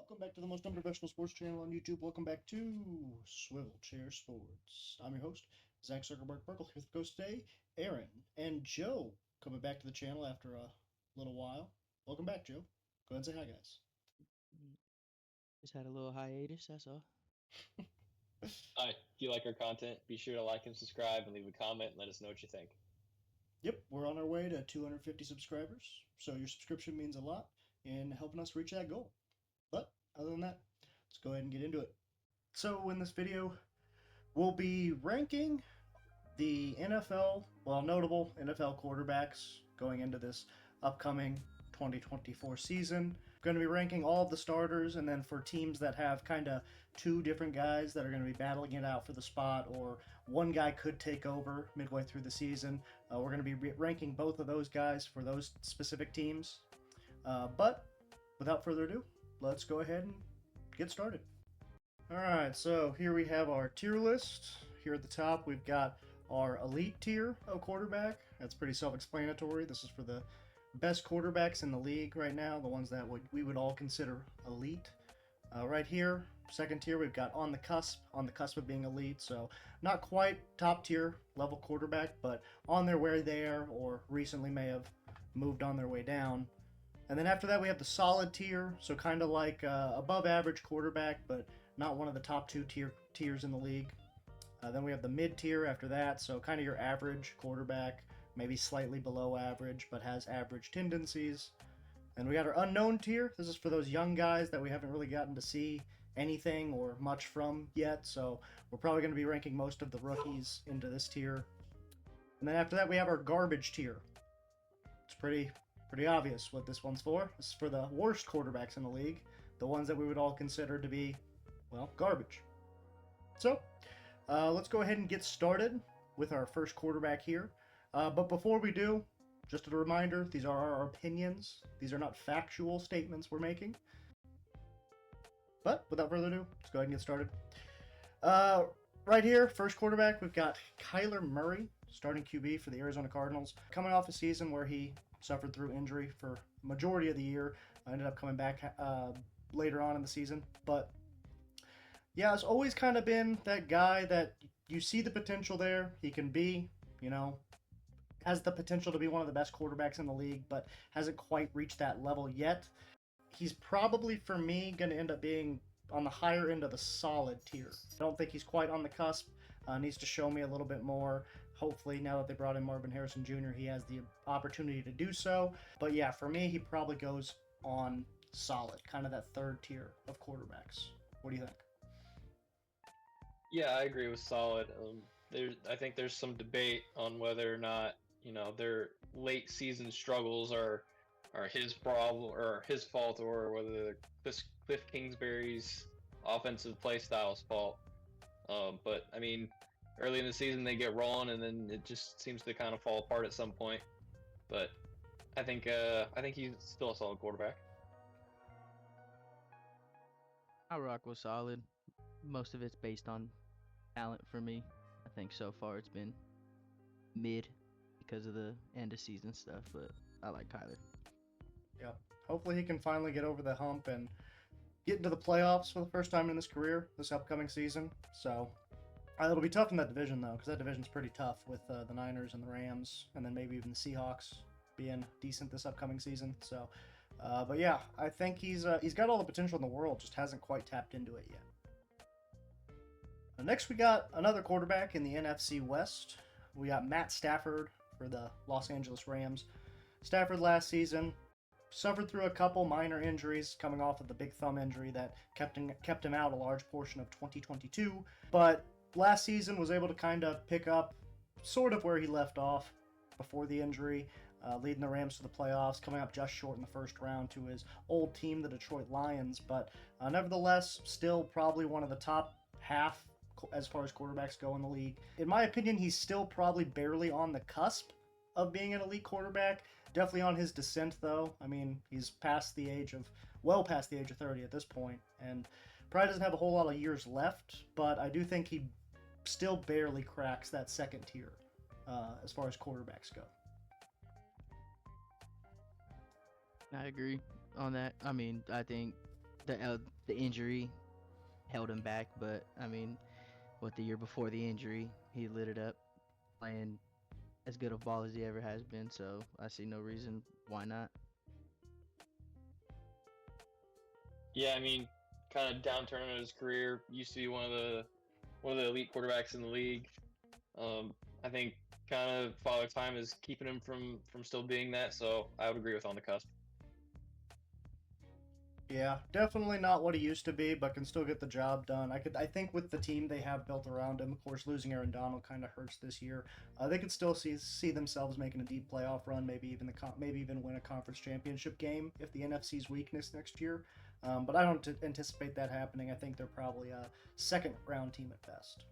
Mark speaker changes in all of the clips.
Speaker 1: Welcome back to the most unprofessional sports channel on YouTube. Welcome back to Swivel Chair Sports. I'm your host, Zach Zuckerberg Burkle, here with the host today, Aaron and Joe, coming back to the channel after a little while. Welcome back, Joe. Go ahead and say hi, guys.
Speaker 2: Just had a little hiatus, that's all.
Speaker 3: Hi, if you like our content, be sure to like and subscribe and leave a comment and let us know what you think.
Speaker 1: Yep, we're on our way to 250 subscribers, so your subscription means a lot in helping us reach that goal. But other than that, let's go ahead and get into it. So in this video, we'll be ranking the notable NFL quarterbacks going into this upcoming 2024 season. We're going to be ranking all of the starters, and then for teams that have kind of two different guys that are going to be battling it out for the spot, or one guy could take over midway through the season, we're going to be ranking both of those guys for those specific teams. But without further ado, let's go ahead and get started. Alright, so here we have our tier list. Here at the top, we've got our elite tier of quarterback. That's pretty self-explanatory. This is for the best quarterbacks in the league right now, the ones that we would all consider elite. Right here, second tier, we've got on the cusp of being elite, so not quite top tier level quarterback, but on their way there, or recently may have moved on their way down. And then after that, we have the solid tier, so kind of like above average quarterback, but not one of the top two tiers in the league. Then we have the mid tier after that, so kind of your average quarterback, maybe slightly below average, but has average tendencies. And we got our unknown tier. This is for those young guys that we haven't really gotten to see anything or much from yet, so we're probably going to be ranking most of the rookies into this tier. And then after that, we have our garbage tier. It's pretty obvious what this one's for. This is for the worst quarterbacks in the league, the ones that we would all consider to be, well, garbage. So, let's go ahead and get started with our first quarterback here. But before we do, just a reminder, these are our opinions. These are not factual statements we're making. But without further ado, let's go ahead and get started. Right here, first quarterback, we've got Kyler Murray, starting QB for the Arizona Cardinals. Coming off a season where he suffered through injury for the majority of the year. Ended up coming back later on in the season. But yeah, it's always kind of been that guy that you see the potential there. He can be, has the potential to be one of the best quarterbacks in the league, but hasn't quite reached that level yet. He's probably, for me, going to end up being on the higher end of the solid tier. I don't think he's quite on the cusp. Needs to show me a little bit more. Hopefully, now that they brought in Marvin Harrison Jr., he has the opportunity to do so. But yeah, for me, he probably goes on solid, kind of that third tier of quarterbacks. What do you think?
Speaker 3: Yeah, I agree with solid. I think there's some debate on whether or not their late season struggles are his problem or his fault, or whether Cliff Kingsbury's offensive play style's fault. But I mean, early in the season they get rolling, and then it just seems to kind of fall apart at some point. But I think he's still a solid quarterback.
Speaker 2: I rock with solid. Most of it's based on talent for me. I think so far it's been mid because of the end of season stuff, but I like Kyler.
Speaker 1: Yeah. Hopefully he can finally get over the hump and get into the playoffs for the first time in his career this upcoming season. So it'll be tough in that division, though, because that division's pretty tough with the Niners and the Rams, and then maybe even the Seahawks being decent this upcoming season. So, but yeah, I think he's got all the potential in the world, just hasn't quite tapped into it yet. Next, we got another quarterback in the NFC West. We got Matt Stafford for the Los Angeles Rams. Stafford last season suffered through a couple minor injuries, coming off of the big thumb injury that kept him out a large portion of 2022. But last season was able to kind of pick up sort of where he left off before the injury, leading the Rams to the playoffs, coming up just short in the first round to his old team, the Detroit Lions. But nevertheless, still probably one of the top half as far as quarterbacks go in the league. In my opinion, he's still probably barely on the cusp of being an elite quarterback. Definitely on his descent, though. I mean, he's well past the age of 30 at this point, and probably doesn't have a whole lot of years left, but I do think he still barely cracks that second tier as far as quarterbacks go.
Speaker 2: I agree on that. I mean, I think the the injury held him back, but I mean, the year before the injury, he lit it up, playing as good of ball as he ever has been. So I see no reason why not.
Speaker 3: Yeah, I mean, kind of downturn in his career. Used to be one of the elite quarterbacks in the league. I think kind of Father Time is keeping him from still being that. So I would agree with on the cusp.
Speaker 1: Yeah, definitely not what he used to be, but can still get the job done. I think with the team they have built around him, of course, losing Aaron Donald kind of hurts this year. They could still see themselves making a deep playoff run, maybe even win a conference championship game if the NFC's weakness next year. But I don't anticipate that happening. I think they're probably a second round team at best.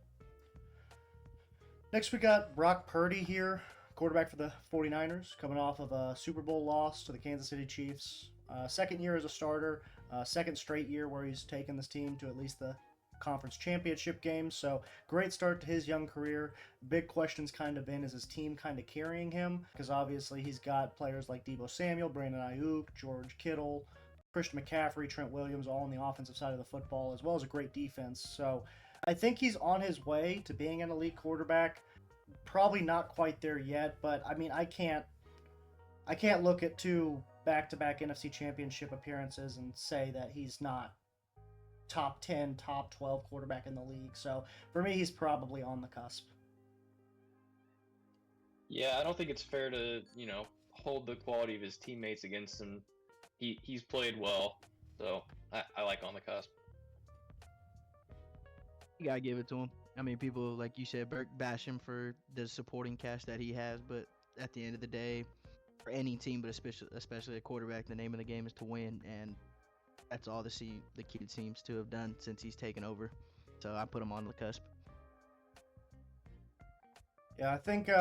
Speaker 1: Next, we got Brock Purdy here, quarterback for the 49ers, coming off of a Super Bowl loss to the Kansas City Chiefs. Second year as a starter, second straight year where he's taken this team to at least the conference championship game. So great start to his young career. Big questions kind of been, is his team kind of carrying him? Because obviously he's got players like Deebo Samuel, Brandon Ayuk, George Kittle, Christian McCaffrey, Trent Williams, all on the offensive side of the football, as well as a great defense. So I think he's on his way to being an elite quarterback. Probably not quite there yet, but I mean, I can't look at two back-to-back NFC Championship appearances and say that he's not top 10, top 12 quarterback in the league. So for me, he's probably on the cusp.
Speaker 3: Yeah, I don't think it's fair to hold the quality of his teammates against him. He's played well, so I like on the cusp.
Speaker 2: You gotta give it to him. I mean, people, like you said, bash him for the supporting cast that he has, but at the end of the day, for any team, but especially a quarterback, the name of the game is to win, and that's all the kid seems to have done since he's taken over. So I put him on the cusp.
Speaker 1: Yeah, I think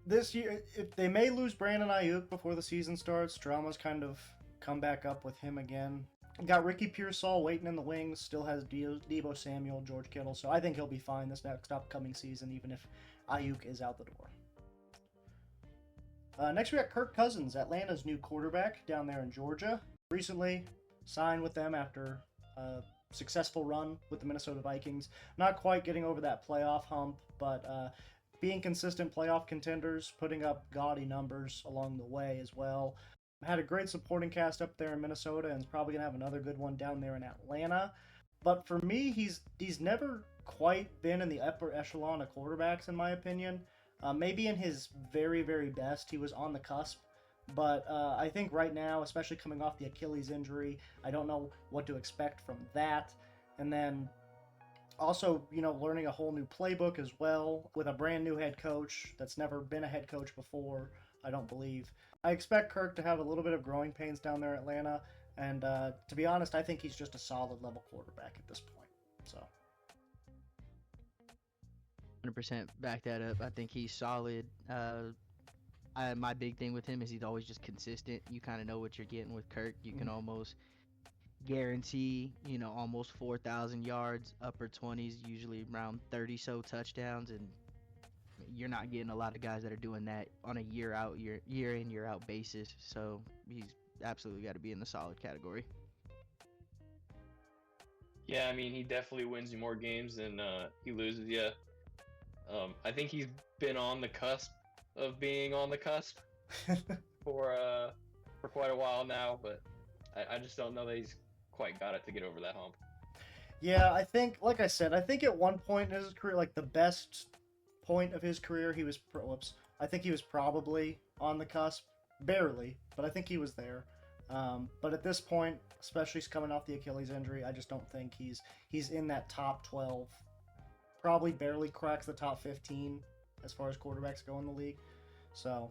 Speaker 1: this year, if they may lose Brandon Ayuk before the season starts, drama's kind of come back up with him again. Got Ricky Pearsall waiting in the wings, still has Deebo Samuel, George Kittle, so I think he'll be fine this next upcoming season, even if Ayuk is out the door. Next, we got Kirk Cousins, Atlanta's new quarterback down there in Georgia. Recently signed with them after a successful run with the Minnesota Vikings. Not quite getting over that playoff hump, but being consistent playoff contenders, putting up gaudy numbers along the way as well. Had a great supporting cast up there in Minnesota and is probably going to have another good one down there in Atlanta. But for me, he's never quite been in the upper echelon of quarterbacks, in my opinion. Maybe in his very, very best, he was on the cusp. But I think right now, especially coming off the Achilles injury, I don't know what to expect from that. And then also, learning a whole new playbook as well with a brand new head coach that's never been a head coach before, I don't believe. I expect Kirk to have a little bit of growing pains down there in Atlanta. And to be honest, I think he's just a solid level quarterback at this point. So
Speaker 2: 100% back that up. I think he's solid. My big thing with him is he's always just consistent. You kind of know what you're getting with Kirk. You can almost guarantee, almost 4,000 yards, upper 20s, usually around 30 so touchdowns, and you're not getting a lot of guys that are doing that on a year in year out basis. So he's absolutely got to be in the solid category.
Speaker 3: Yeah, I mean, he definitely wins you more games than he loses you. I think he's been on the cusp of being on the cusp for quite a while now, but I just don't know that he's quite got it to get over that hump.
Speaker 1: Yeah, I think, like I said, I think at one point in his career, like the best point of his career, I think he was probably on the cusp, barely, but I think he was there. But at this point, especially coming off the Achilles injury, I just don't think he's in that top 12. Probably barely cracks the top 15 as far as quarterbacks go in the league. So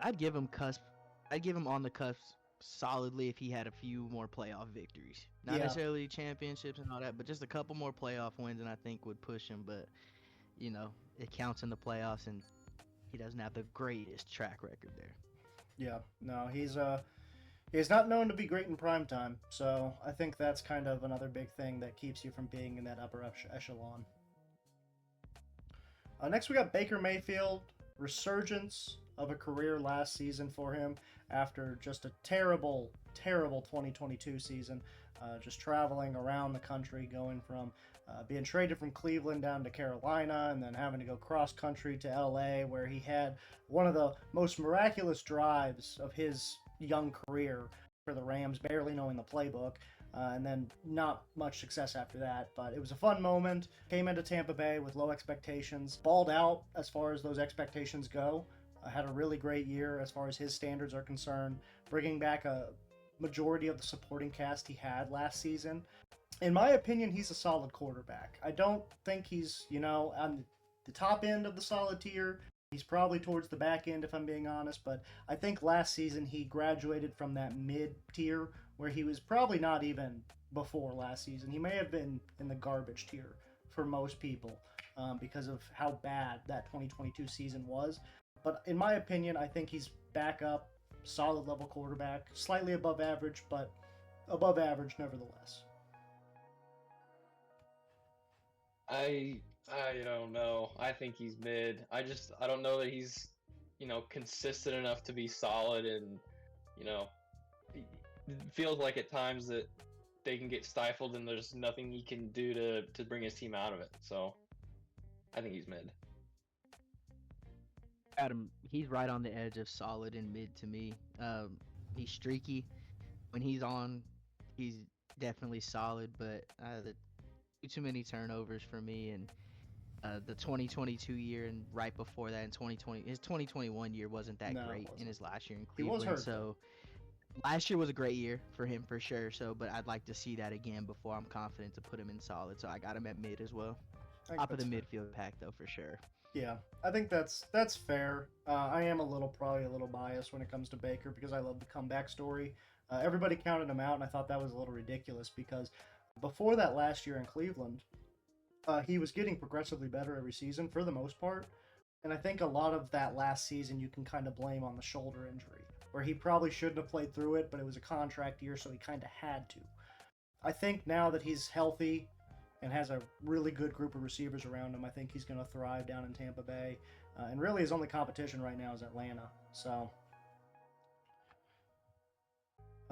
Speaker 2: I'd give him cusp. I'd give him on the cusp solidly if he had a few more playoff victories. Not necessarily championships and all that, but just a couple more playoff wins, and I think would push him. But it counts in the playoffs, and he doesn't have the greatest track record there.
Speaker 1: Yeah, no, he's not known to be great in prime time, so I think that's kind of another big thing that keeps you from being in that upper echelon. Next, we got Baker Mayfield, resurgence of a career last season for him after just a terrible, terrible 2022 season. just traveling around the country, going from being traded from Cleveland down to Carolina, and then having to go cross country to LA, where he had one of the most miraculous drives of his young career for the Rams, barely knowing the playbook, and then not much success after that. But it was a fun moment. Came into Tampa Bay with low expectations, balled out as far as those expectations go. Had a really great year as far as his standards are concerned, bringing back a majority of the supporting cast he had last season. In my opinion, he's a solid quarterback. I don't think he's, on the top end of the solid tier. He's probably towards the back end, if I'm being honest, but I think last season he graduated from that mid tier where he was probably not even before last season. He may have been in the garbage tier for most people because of how bad that 2022 season was. But in my opinion, I think he's back up, solid level quarterback, slightly above average, but above average nevertheless.
Speaker 3: I don't know. I think he's mid. I don't know that he's, consistent enough to be solid, and it feels like at times that they can get stifled and there's nothing he can do to bring his team out of it. So I think he's mid.
Speaker 2: Adam, he's right on the edge of solid and mid to me. He's streaky. When he's on, he's definitely solid, but too many turnovers for me. And the 2022 year and right before that in 2020, his 2021 year wasn't that great in his last year in Cleveland.
Speaker 1: He was hurt.
Speaker 2: So last year was a great year for him for sure. So, but I'd like to see that again before I'm confident to put him in solid. So I got him at mid as well. Top of the midfield pack though, for sure.
Speaker 1: Yeah, I think that's fair. I am probably a little biased when it comes to Baker because I love the comeback story. Everybody counted him out, and I thought that was a little ridiculous because before that last year in Cleveland, he was getting progressively better every season for the most part. And I think a lot of that last season you can kind of blame on the shoulder injury, where he probably shouldn't have played through it, but it was a contract year, so he kind of had to. I think now that he's healthy and has a really good group of receivers around him, I think he's going to thrive down in Tampa Bay. And really his only competition right now is Atlanta. So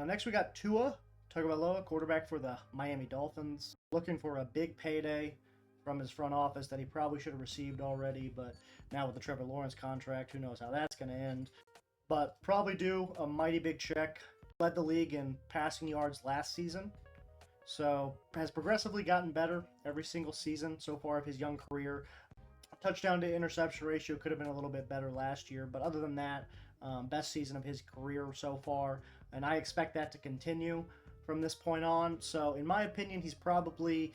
Speaker 1: next we got Tua Tagovailoa, quarterback for the Miami Dolphins. Looking for a big payday from his front office that he probably should have received already, but now with the Trevor Lawrence contract, who knows how that's going to end. But probably due a mighty big check. Led the league in passing yards last season. So has progressively gotten better every single season so far of his young career. Touchdown to interception ratio could have been a little bit better last year, but other than that, best season of his career so far, and I expect that to continue from this point on. So in my opinion, he's probably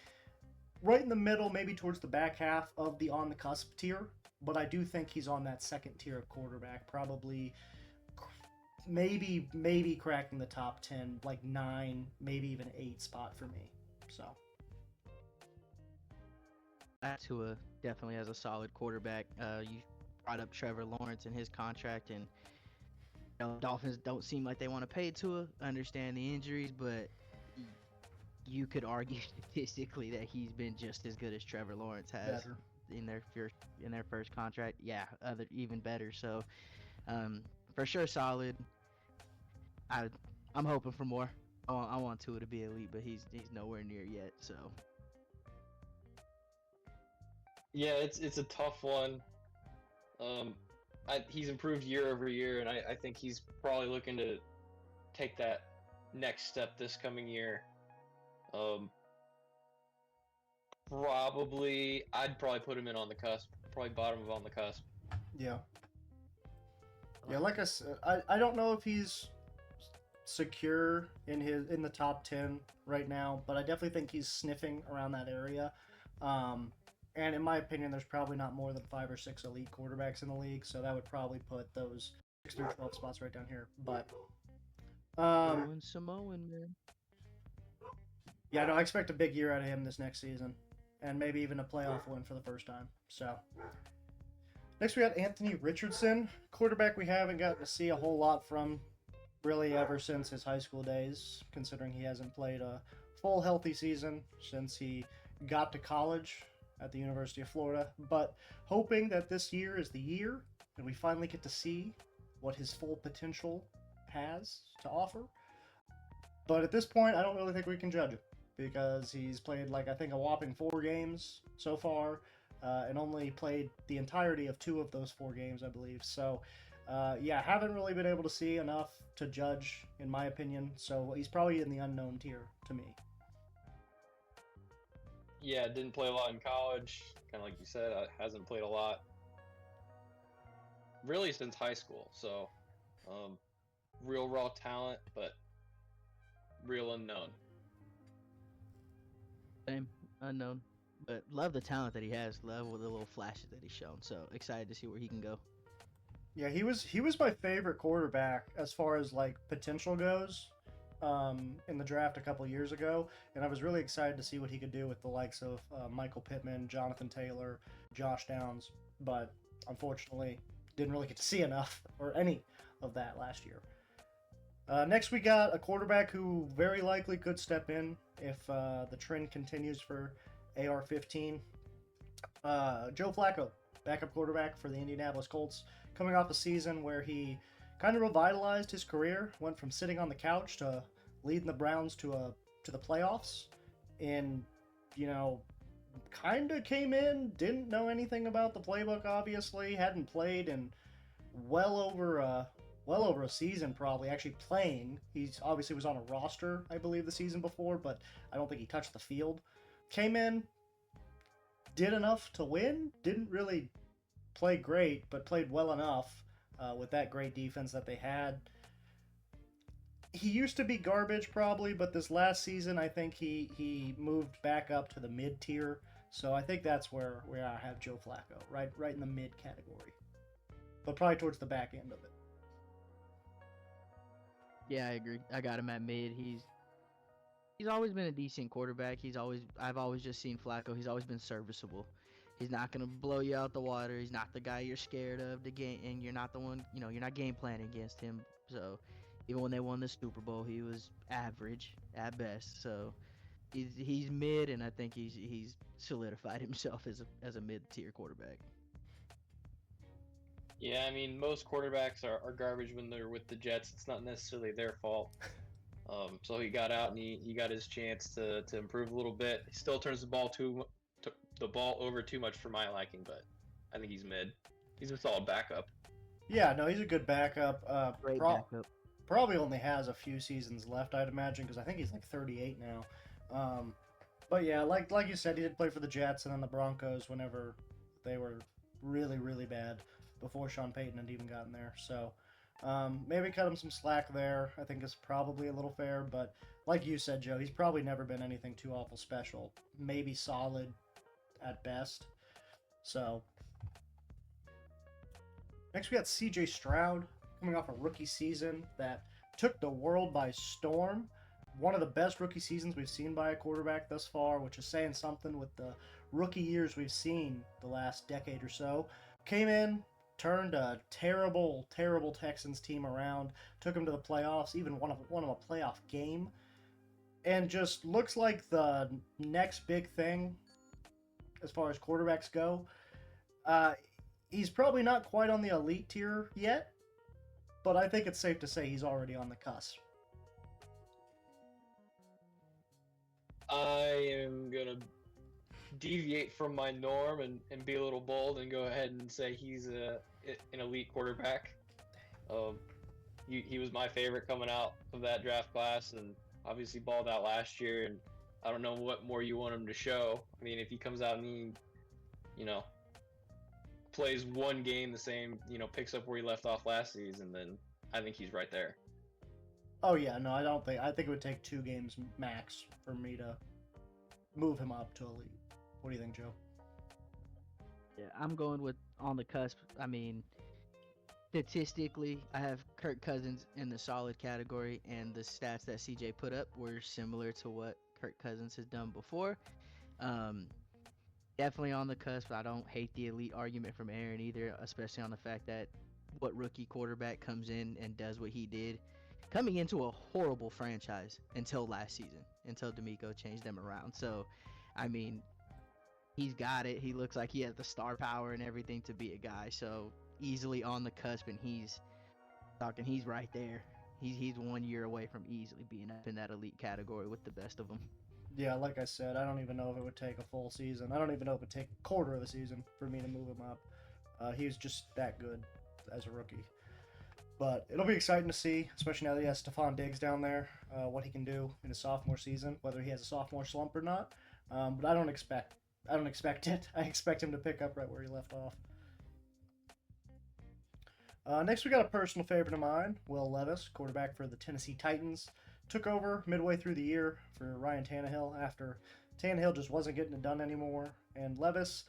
Speaker 1: right in the middle, maybe towards the back half of the on the cusp tier, but I do think he's on that second tier of quarterback, probably maybe cracking the top 10, like 9, maybe even 8 spot for me. So
Speaker 2: Tua definitely has a solid quarterback. You brought up Trevor Lawrence and his contract, and Dolphins don't seem like they want to pay Tua. I understand the injuries, but you could argue statistically that he's been just as good as Trevor Lawrence has
Speaker 1: better
Speaker 2: in their first contract. Yeah, even better. So for sure solid. I'm hoping for more. I want Tua to be elite, but he's nowhere near yet. So
Speaker 3: yeah, it's a tough one. He's improved year over year, and I think he's probably looking to take that next step this coming year. I'd probably put him in on the cusp, probably bottom of on the cusp.
Speaker 1: Yeah, like I said, I don't know if he's secure in the top 10 right now, but I definitely think he's sniffing around that area. And in my opinion, there's probably not more than 5 or 6 elite quarterbacks in the league, so that would probably put those 6 through 12 spots right down here. But
Speaker 2: Samoan, man.
Speaker 1: Yeah, no, I expect a big year out of him this next season, and maybe even a playoff win for the first time. So next we got Anthony Richardson, quarterback we haven't gotten to see a whole lot from really ever since his high school days, considering he hasn't played a full healthy season since he got to college at the University of Florida, but hoping that this year is the year and we finally get to see what his full potential has to offer. But at this point, I don't really think we can judge him because he's played I think a whopping 4 games so far, and only played the entirety of 2 of those 4 games, I believe. So, yeah, haven't really been able to see enough to judge, in my opinion. So he's probably in the unknown tier to me.
Speaker 3: Yeah, didn't play a lot in college. Kind of like you said, hasn't played a lot really since high school. So, real raw talent, but real unknown.
Speaker 2: Same, unknown. But love the talent that he has. Love with the little flashes that he's shown. So excited to see where he can go.
Speaker 1: Yeah, he was my favorite quarterback as far as potential goes, in the draft a couple years ago, and I was really excited to see what he could do with the likes of Michael Pittman, Jonathan Taylor, Josh Downs, but unfortunately didn't really get to see enough or any of that last year. Next, we got a quarterback who very likely could step in if the trend continues for AR-15. Joe Flacco, backup quarterback for the Indianapolis Colts, coming off a season where he kind of revitalized his career, went from sitting on the couch to leading the Browns to the playoffs, and kind of came in, didn't know anything about the playbook. Obviously, hadn't played in well over a season, probably actually playing. He's obviously was on a roster, I believe, the season before, but I don't think he touched the field. Came in, did enough to win. Didn't really play great, but played well enough with that great defense that they had. He used to be garbage probably, but this last season I think he moved back up to the mid tier. So I think that's where I have Joe Flacco, right in the mid category, but probably towards the back end of it.
Speaker 2: Yeah, I agree. I got him at mid. He's always been a decent quarterback. I've always just seen Flacco. He's always been serviceable. He's not gonna blow you out the water. He's not the guy you're scared of the game, and you're not the one. You're not game planning against him. So even when they won the Super Bowl, he was average at best. So he's mid, and I think he's solidified himself as a mid tier quarterback.
Speaker 3: Yeah, I mean, most quarterbacks are garbage when they're with the Jets. It's not necessarily their fault. So he got out and he got his chance to improve a little bit. He still turns the ball over too much for my liking, but I think he's mid. He's a solid backup.
Speaker 1: Yeah, no, he's a good backup.
Speaker 2: Great backup.
Speaker 1: Probably only has a few seasons left, I'd imagine, because I think he's 38 now. But yeah, like you said, he did play for the Jets and then the Broncos whenever they were really, really bad before Sean Payton had even gotten there. So maybe cut him some slack there. I think is probably a little fair. But like you said, Joe, he's probably never been anything too awful special. Maybe solid at best. So next we got C.J. Stroud coming off a rookie season that took the world by storm. One of the best rookie seasons we've seen by a quarterback thus far, which is saying something with the rookie years we've seen the last decade or so. Came in, turned a terrible, terrible Texans team around, took them to the playoffs, even won a playoff game, and just looks like the next big thing as far as quarterbacks go. He's probably not quite on the elite tier yet, but I think it's safe to say he's already on the cusp.
Speaker 3: I am going to deviate from my norm and be a little bold and go ahead and say he's an elite quarterback. He was my favorite coming out of that draft class and obviously balled out last year, and I don't know what more you want him to show. I mean, if he comes out and he, plays one game the same, picks up where he left off last season, then I think he's right there.
Speaker 1: Oh yeah, no, I think it would take 2 games max for me to move him up to elite. What do you think, Joe?
Speaker 2: Yeah, I'm going with on the cusp. I mean, statistically, I have Kirk Cousins in the solid category, and the stats that CJ put up were similar to what Kirk Cousins has done before. Definitely on the cusp. I don't hate the elite argument from Aaron either, especially on the fact that what rookie quarterback comes in and does what he did, coming into a horrible franchise until last season, until D'Amico changed them around. So, I mean, he's got it. He looks like he has the star power and everything to be a guy. So easily on the cusp, and he's right there. He's 1 year away from easily being up in that elite category with the best of them.
Speaker 1: Yeah, like I said, I don't even know if it would take a full season. I don't even know if it would take a quarter of a season for me to move him up. He's just that good as a rookie. But it'll be exciting to see, especially now that he has Stephon Diggs down there, what he can do in his sophomore season, whether he has a sophomore slump or not. But I don't expect it. I expect him to pick up right where he left off. Next, we got a personal favorite of mine, Will Levis, quarterback for the Tennessee Titans. Took over midway through the year for Ryan Tannehill after Tannehill just wasn't getting it done anymore. And Levis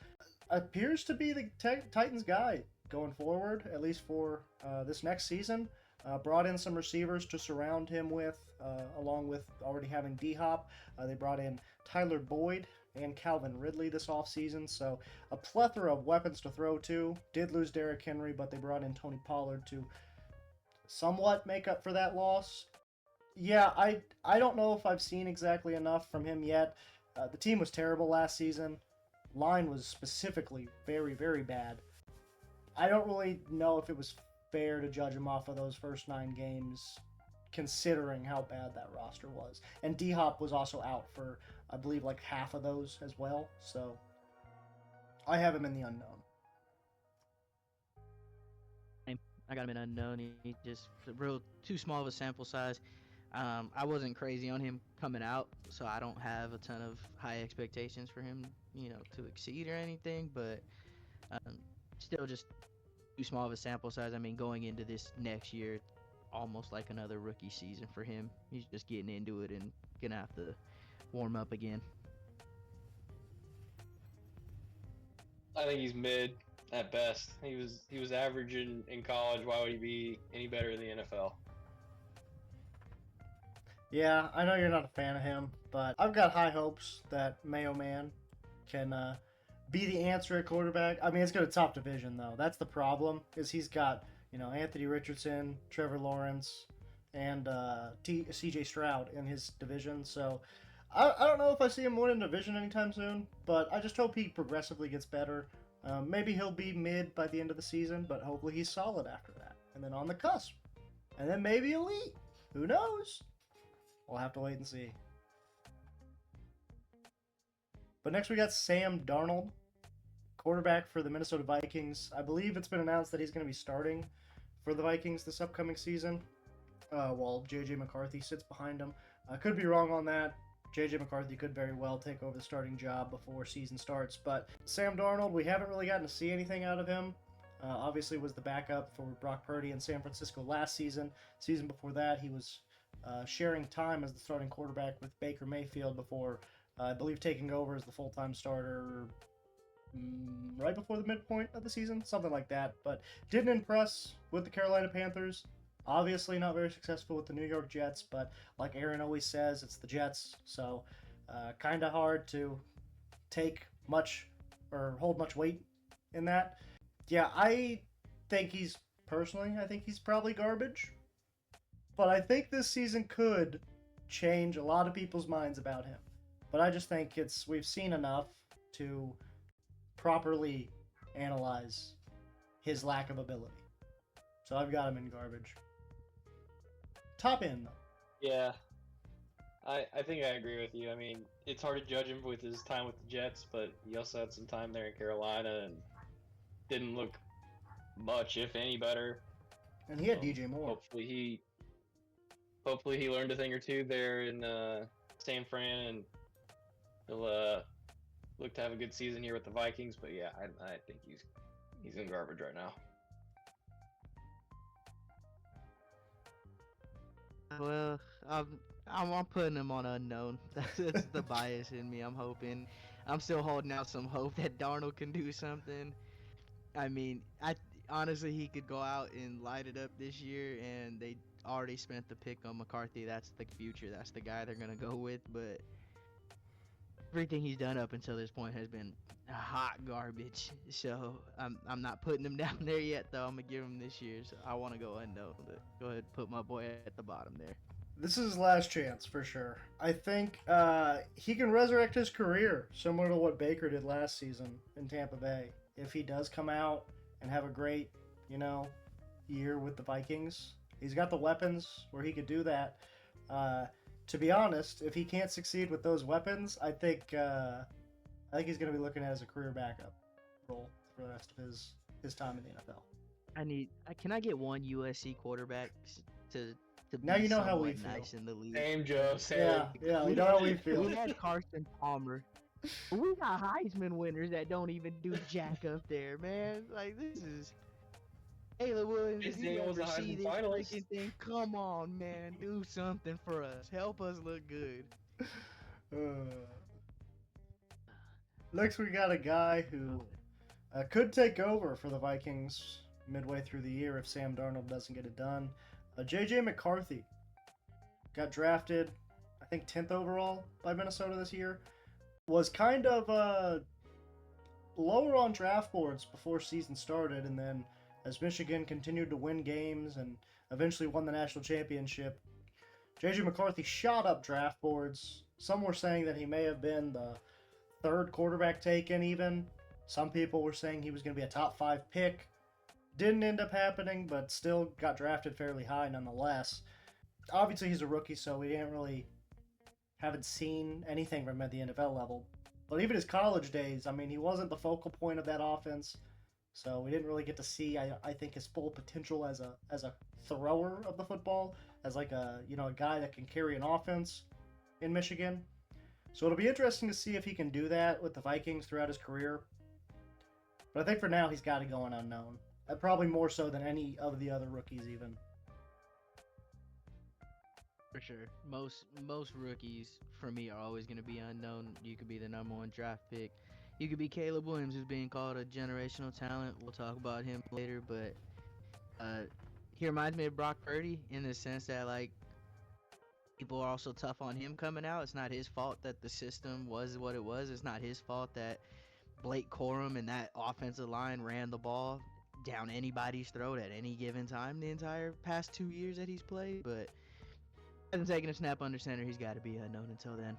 Speaker 1: appears to be the Titans guy going forward, at least for this next season. Brought in some receivers to surround him with, along with already having D-Hop. They brought in Tyler Boyd and Calvin Ridley this offseason, so a plethora of weapons to throw to. Did lose Derrick Henry, but they brought in Tony Pollard to somewhat make up for that loss. Yeah, I don't know if I've seen exactly enough from him yet. The team was terrible last season. Line was specifically very, very bad. I don't really know if it was fair to judge him off of those first 9 games, considering how bad that roster was. And D-Hop was also out for, I believe, like half of those as well. So I have him in the unknown.
Speaker 2: I got him in unknown. He just real too small of a sample size. I wasn't crazy on him coming out, so I don't have a ton of high expectations for him, to exceed or anything. But still, just too small of a sample size. I mean, going into this next year, almost like another rookie season for him. He's just getting into it and gonna have to warm up again.
Speaker 3: I think he's mid at best. He was average in college. Why would he be any better in the NFL?
Speaker 1: Yeah, I know you're not a fan of him, but I've got high hopes that Mayo Man can be the answer at quarterback. I mean, it's got a top division, though. That's the problem, is he's got, Anthony Richardson, Trevor Lawrence, and CJ Stroud in his division. So I don't know if I see him winning the division anytime soon, but I just hope he progressively gets better. Maybe he'll be mid by the end of the season, but hopefully he's solid after that. And then on the cusp. And then maybe elite. Who knows? We'll have to wait and see. But next we got Sam Darnold, quarterback for the Minnesota Vikings. I believe it's been announced that he's going to be starting for the Vikings this upcoming season, while J.J. McCarthy sits behind him. I could be wrong on that. J.J. McCarthy could very well take over the starting job before season starts. But Sam Darnold, we haven't really gotten to see anything out of him. Obviously was the backup for Brock Purdy in San Francisco last season. Season before that, he was sharing time as the starting quarterback with Baker Mayfield before, I believe, taking over as the full-time starter right before the midpoint of the season, something like that. But didn't impress with the Carolina Panthers. Obviously not very successful with the New York Jets, but like Aaron always says, it's the Jets, so kind of hard to take much or hold much weight in that. Yeah, I think he's probably garbage. But I think this season could change a lot of people's minds about him. But I just think we've seen enough to properly analyze his lack of ability. So I've got him in garbage. Top end, though.
Speaker 3: Yeah, I think I agree with you. I mean, it's hard to judge him with his time with the Jets, but he also had some time there in Carolina and didn't look much, if any, better.
Speaker 1: And he had DJ Moore.
Speaker 3: Hopefully he learned a thing or two there in San Fran, and he'll look to have a good season here with the Vikings. But yeah, I think he's in garbage right now.
Speaker 2: Well, I'm putting him on unknown. That's the bias in me. I'm still holding out some hope that Darnold can do something. I mean, honestly, he could go out and light it up this year, and they already spent the pick on McCarthy. That's the future. That's the guy they're gonna go with. But everything he's done up until this point has been hot garbage. So I'm not putting him down there yet, though. I'm gonna give him this year. So I want to go unknown. But go ahead, and put my boy at the bottom there.
Speaker 1: This is his last chance for sure. I think he can resurrect his career, similar to what Baker did last season in Tampa Bay. If he does come out and have a great, year with the Vikings, He's got the weapons where he could do that. To be honest, if he can't succeed with those weapons, I think he's going to be looking at as a career backup role for the rest of his time in the NFL.
Speaker 2: Can I get one USC quarterback to
Speaker 1: Now
Speaker 2: be
Speaker 1: you know how we
Speaker 2: somewhat
Speaker 1: feel.
Speaker 2: nice in the league?
Speaker 3: Same, Joe. Same.
Speaker 1: Yeah, you know how we
Speaker 2: We
Speaker 1: feel.
Speaker 2: had Carson Palmer. We got Heisman winners that don't even do jack up there, man. Like, this is Caleb Williams.
Speaker 3: His
Speaker 2: If you
Speaker 3: name was a
Speaker 2: ever see
Speaker 3: Heisman
Speaker 2: this
Speaker 3: finalist.
Speaker 2: freaking thing, come on, man, do something for us. Help us look good.
Speaker 1: Next, we got a guy who could take over for the Vikings midway through the year if Sam Darnold doesn't get it done. J.J. McCarthy got drafted, I think 10th overall by Minnesota this year. Was kind of lower on draft boards before season started, and then as Michigan continued to win games and eventually won the national championship, J.J. McCarthy shot up draft boards. Some were saying that he may have been the third quarterback taken even. Some people were saying he was going to be a top 5 pick. Didn't end up happening, but still got drafted fairly high nonetheless. Obviously, he's a rookie, so we haven't seen anything from him at the NFL level. But even his college days, I mean, he wasn't the focal point of that offense, so we didn't really get to see, I think, his full potential as a thrower of the football, as like a guy that can carry an offense in Michigan. So it'll be interesting to see if he can do that with the Vikings throughout his career. But I think for now he's got to go an unknown. Probably more so than any of the other rookies even.
Speaker 2: For sure. Most rookies for me are always going to be unknown. You could be the number 1 draft pick. You could be Caleb Williams, who's being called a generational talent. We'll talk about him later, but he reminds me of Brock Purdy in the sense that, like, people are also tough on him coming out. It's not his fault that the system was what it was. It's not his fault that Blake Corum and that offensive line ran the ball down anybody's throat at any given time the entire past 2 years that he's played, but hasn't taken a snap under center. He's got to be unknown until then.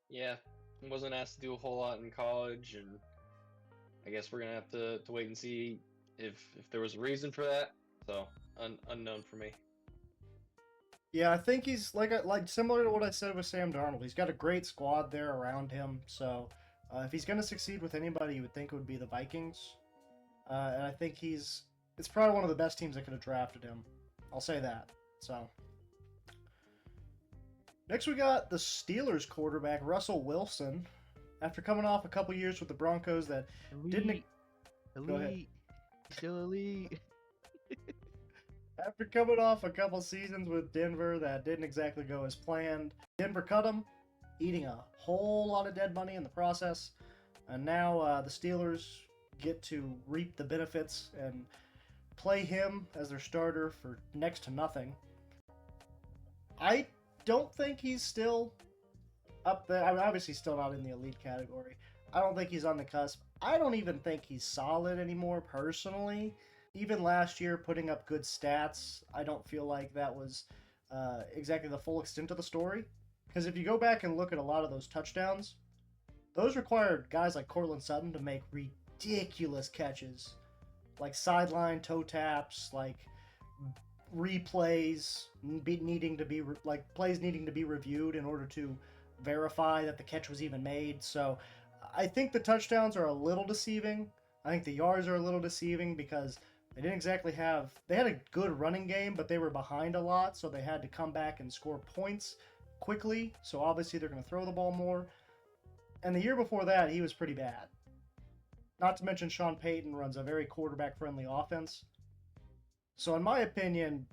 Speaker 3: Yeah, wasn't asked to do a whole lot in college, and I guess we're gonna have to wait and see if there was a reason for that. So unknown for me.
Speaker 1: Yeah, I think he's like similar to what I said with Sam Darnold. He's got a great squad there around him, so if he's going to succeed with anybody, you would think it would be the Vikings. And I think it's probably one of the best teams that could have drafted him. I'll say that. So next we got the Steelers quarterback, Russell Wilson. After coming off a couple years with the Broncos that didn't... Go ahead.
Speaker 2: Still elite.
Speaker 1: After coming off a couple seasons with Denver that didn't exactly go as planned, Denver cut him, eating a whole lot of dead money in the process. And now the Steelers get to reap the benefits and play him as their starter for next to nothing. I don't think he's still up there. I mean, obviously still not in the elite category. I don't think he's on the cusp. I don't even think he's solid anymore personally. Even last year, putting up good stats, I don't feel like that was exactly the full extent of the story. Because if you go back and look at a lot of those touchdowns, those required guys like Cortland Sutton to make ridiculous catches. Like sideline toe taps, like replays needing to be plays needing to be reviewed in order to verify that the catch was even made. So I think the touchdowns are a little deceiving. I think the yards are a little deceiving because they didn't exactly they had a good running game, but they were behind a lot, so they had to come back and score points quickly. So obviously they're going to throw the ball more. And the year before that, he was pretty bad. Not to mention Sean Payton runs a very quarterback-friendly offense. So in my opinion,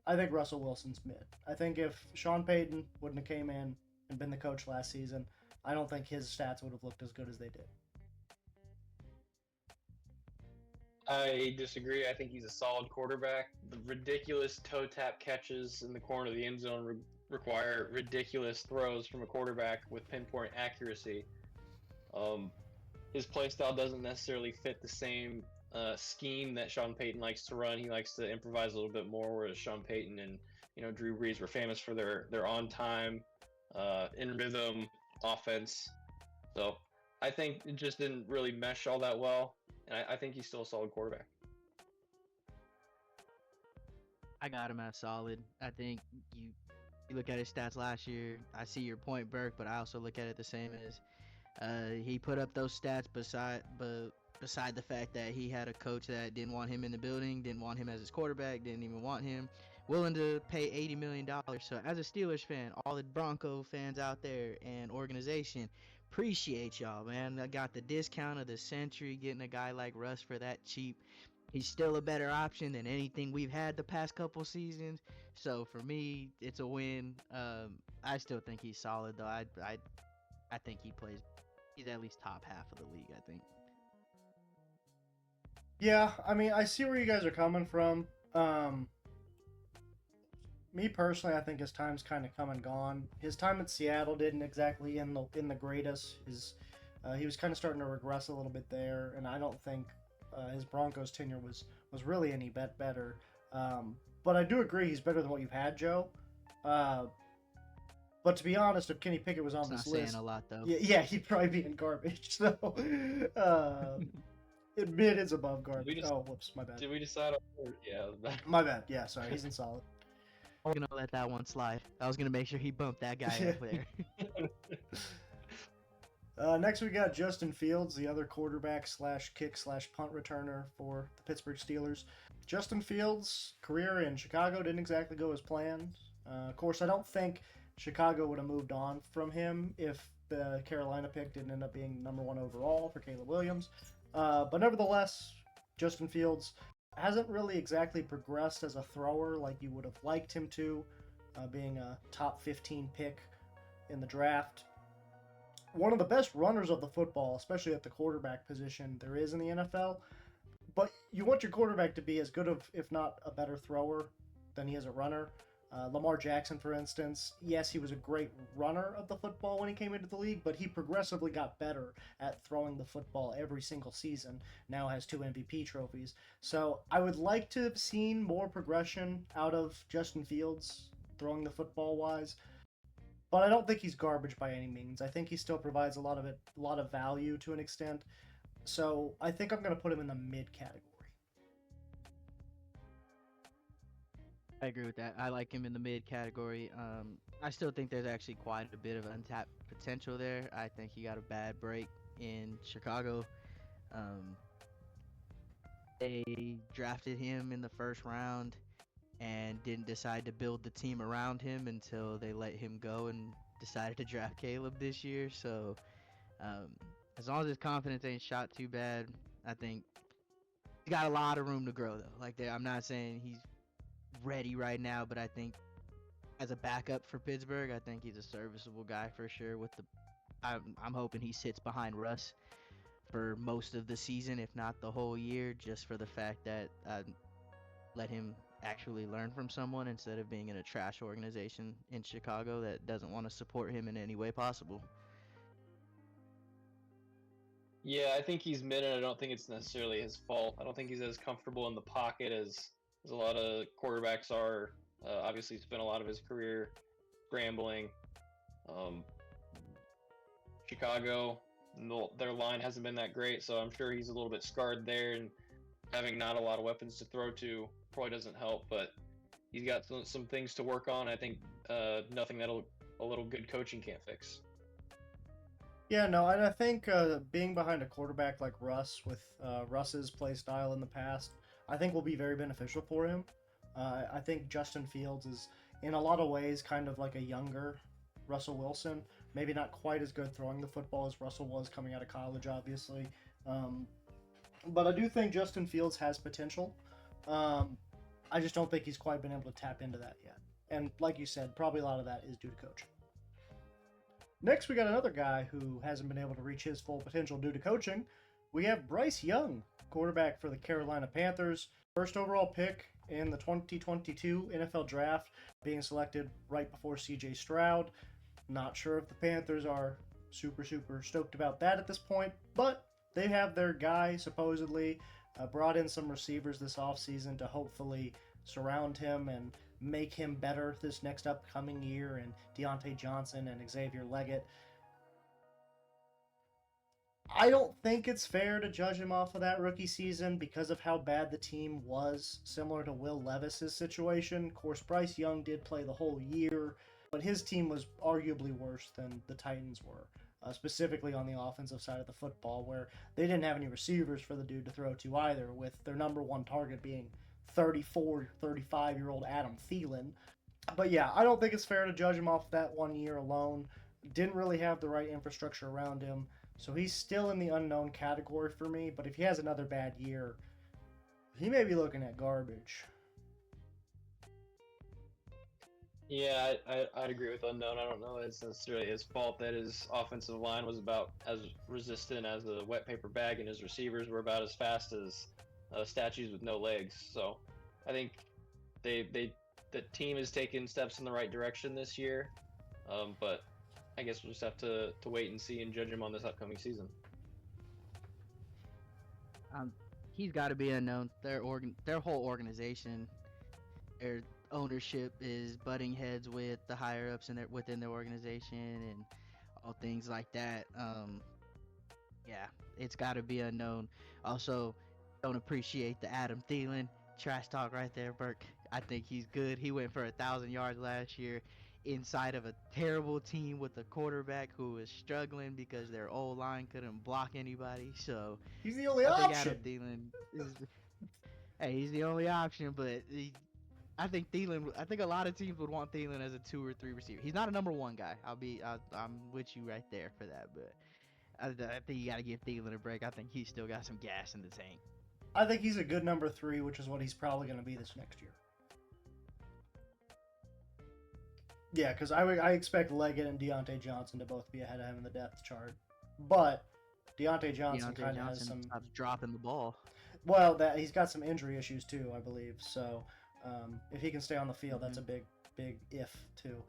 Speaker 1: I think Russell Wilson's mid. I think if Sean Payton wouldn't have came in and been the coach last season, I don't think his stats would have looked as good as they did.
Speaker 3: I disagree. I think he's a solid quarterback. The ridiculous toe tap catches in the corner of the end zone require ridiculous throws from a quarterback with pinpoint accuracy. His play style doesn't necessarily fit the same scheme that Sean Payton likes to run. He likes to improvise a little bit more, whereas Sean Payton and Drew Brees were famous for their on time, in rhythm offense. So I think it just didn't really mesh all that well. And I think he's still a solid quarterback.
Speaker 2: I got him as solid. I think you look at his stats last year. I see your point, Burke, but I also look at it the same as he put up those stats beside the fact that he had a coach that didn't want him in the building, didn't want him as his quarterback, didn't even want him, willing to pay $80 million. So as a Steelers fan, all the Bronco fans out there and organization, appreciate y'all, man. I got the discount of the century, getting a guy like Russ for that cheap. He's still a better option than anything we've had the past couple seasons. So for me, it's a win. I still think he's solid though. I think he plays. He's at least top half of the league. I think.
Speaker 1: Yeah, I mean, I see where you guys are coming from. Me personally, I think his time's kind of come and gone. His time at Seattle didn't exactly in the greatest. He was kind of starting to regress a little bit there, and I don't think his Broncos tenure was really any better. But I do agree he's better than what you've had, Joe. But to be honest, if Kenny Pickett was on
Speaker 2: It's
Speaker 1: this
Speaker 2: not
Speaker 1: list,
Speaker 2: saying a lot though.
Speaker 1: yeah, he'd probably be in garbage. So mid is above garbage. Oh, whoops, my bad.
Speaker 3: Did we decide on? Yeah.
Speaker 1: My bad. Yeah, sorry, he's in solid.
Speaker 2: I'm gonna let that one slide. I was gonna make sure he bumped that guy up there.
Speaker 1: Next, we got Justin Fields, the other quarterback / kick / punt returner for the Pittsburgh Steelers. Justin Fields' career in Chicago didn't exactly go as planned. Of course, I don't think Chicago would have moved on from him if the Carolina pick didn't end up being number 1 overall for Caleb Williams. But nevertheless, Justin Fields hasn't really exactly progressed as a thrower like you would have liked him to, being a top 15 pick in the draft. One of the best runners of the football, especially at the quarterback position, there is in the NFL. But you want your quarterback to be as good of, if not a better thrower than he is a runner. Lamar Jackson, for instance, yes, he was a great runner of the football when he came into the league, but he progressively got better at throwing the football every single season. Now has 2 MVP trophies. So I would like to have seen more progression out of Justin Fields throwing the football wise. But I don't think he's garbage by any means. I think he still provides a lot of value to an extent. So I think I'm going to put him in the mid category.
Speaker 2: I agree with that. I like him in the mid category. I still think there's actually quite a bit of untapped potential there. I think he got a bad break in Chicago. They drafted him in the first round and didn't decide to build the team around him until they let him go and decided to draft Caleb this year. So as long as his confidence ain't shot too bad, I think he's got a lot of room to grow though. I'm not saying he's ready right now, but I think as a backup for Pittsburgh, I think he's a serviceable guy for sure. I'm hoping he sits behind Russ for most of the season, if not the whole year, just for the fact that let him actually learn from someone instead of being in a trash organization in Chicago that doesn't want to support him in any way possible.
Speaker 3: Yeah, I think he's mid, and I don't think it's necessarily his fault. I don't think he's as comfortable in the pocket as a lot of quarterbacks are. Obviously, he spent a lot of his career scrambling. Chicago, their line hasn't been that great, so I'm sure he's a little bit scarred there, and having not a lot of weapons to throw to probably doesn't help, but he's got some things to work on. I think nothing that a little good coaching can't fix.
Speaker 1: Yeah, no, and I think being behind a quarterback like Russ with Russ's play style in the past, I think will be very beneficial for him. I think Justin Fields is, in a lot of ways, kind of like a younger Russell Wilson. Maybe not quite as good throwing the football as Russell was coming out of college, obviously. But I do think Justin Fields has potential. I just don't think he's quite been able to tap into that yet. And like you said, probably a lot of that is due to coaching. Next, we got another guy who hasn't been able to reach his full potential due to coaching. We have Bryce Young, quarterback for the Carolina Panthers. First overall pick in the 2022 NFL Draft, being selected right before CJ Stroud. Not sure if the Panthers are super stoked about that at this point, but they have their guy, supposedly. Brought in some receivers this offseason to hopefully surround him and make him better this next upcoming year, and Deontay Johnson and Xavier Leggett. I don't think it's fair to judge him off of that rookie season because of how bad the team was, similar to Will Levis's situation. Of course, Bryce Young did play the whole year, but his team was arguably worse than the Titans were, specifically on the offensive side of the football, where they didn't have any receivers for the dude to throw to either, with their number one target being 34, 35-year-old Adam Thielen. But yeah, I don't think it's fair to judge him off that 1 year alone. Didn't really have the right infrastructure around him. So he's still in the unknown category for me, but if he has another bad year, he may be looking at garbage.
Speaker 3: Yeah, I'd agree with unknown. I don't know it's necessarily his fault that his offensive line was about as resistant as a wet paper bag, and his receivers were about as fast as statues with no legs. So I think the team has taken steps in the right direction this year, but I guess we'll just have to wait and see and judge him on this upcoming season.
Speaker 2: He's got to be unknown. Their whole organization, their ownership is butting heads with the higher ups within their organization and all things like that. Yeah, it's got to be unknown. Also, don't appreciate the Adam Thielen trash talk right there, Burke. I think he's good. He went for 1,000 yards last year inside of a terrible team with a quarterback who was struggling because their old line couldn't block anybody. So
Speaker 1: He's the only
Speaker 2: I think
Speaker 1: option.
Speaker 2: Adam Thielen is, hey, he's the only option, but I think a lot of teams would want Thielen as a 2 or 3 receiver. He's not a number 1 guy. I'm with you right there for that, but I think you got to give Thielen a break. I think he's still got some gas in the tank.
Speaker 1: I think he's a good number 3, which is what he's probably going to be this next year. Yeah, because I expect Leggett and Deontay Johnson to both be ahead of him in the depth chart. But Deontay Johnson kind of has some...
Speaker 2: stops dropping the ball.
Speaker 1: Well, that he's got some injury issues too, I believe. So if he can stay on the field, that's a big if too.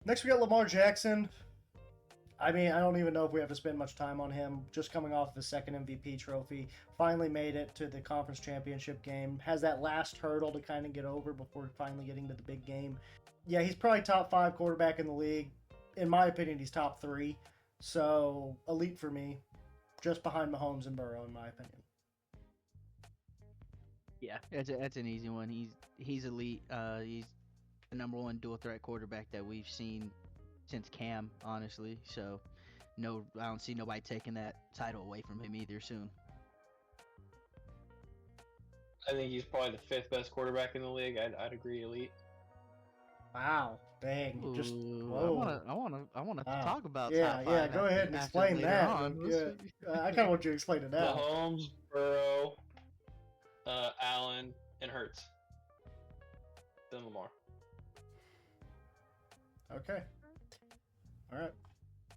Speaker 1: Next, we got Lamar Jackson. I mean, I don't even know if we have to spend much time on him. Just coming off his second MVP trophy, finally made it to the conference championship game. Has that last hurdle to kind of get over before finally getting to the big game. Yeah, he's probably top 5 quarterback in the league. In my opinion, he's top 3. So, elite for me. Just behind Mahomes and Burrow, in my opinion.
Speaker 2: Yeah, that's an easy one. He's elite. He's the number 1 dual threat quarterback that we've seen since Cam, honestly. So, no, I don't see nobody taking that title away from him either soon.
Speaker 3: I think he's probably the 5th best quarterback in the league. I'd agree, elite.
Speaker 1: Wow, dang!
Speaker 2: Ooh,
Speaker 1: Just whoa.
Speaker 2: I want to
Speaker 1: Wow.
Speaker 2: talk about
Speaker 1: Yeah,
Speaker 2: top 5.
Speaker 1: yeah. Go ahead and explain
Speaker 2: later
Speaker 1: that.
Speaker 2: on.
Speaker 1: Yeah, I kind of want you to explain it now.
Speaker 3: Mahomes, Burrow, Allen, and Hurts. Then Lamar.
Speaker 1: Okay. All right.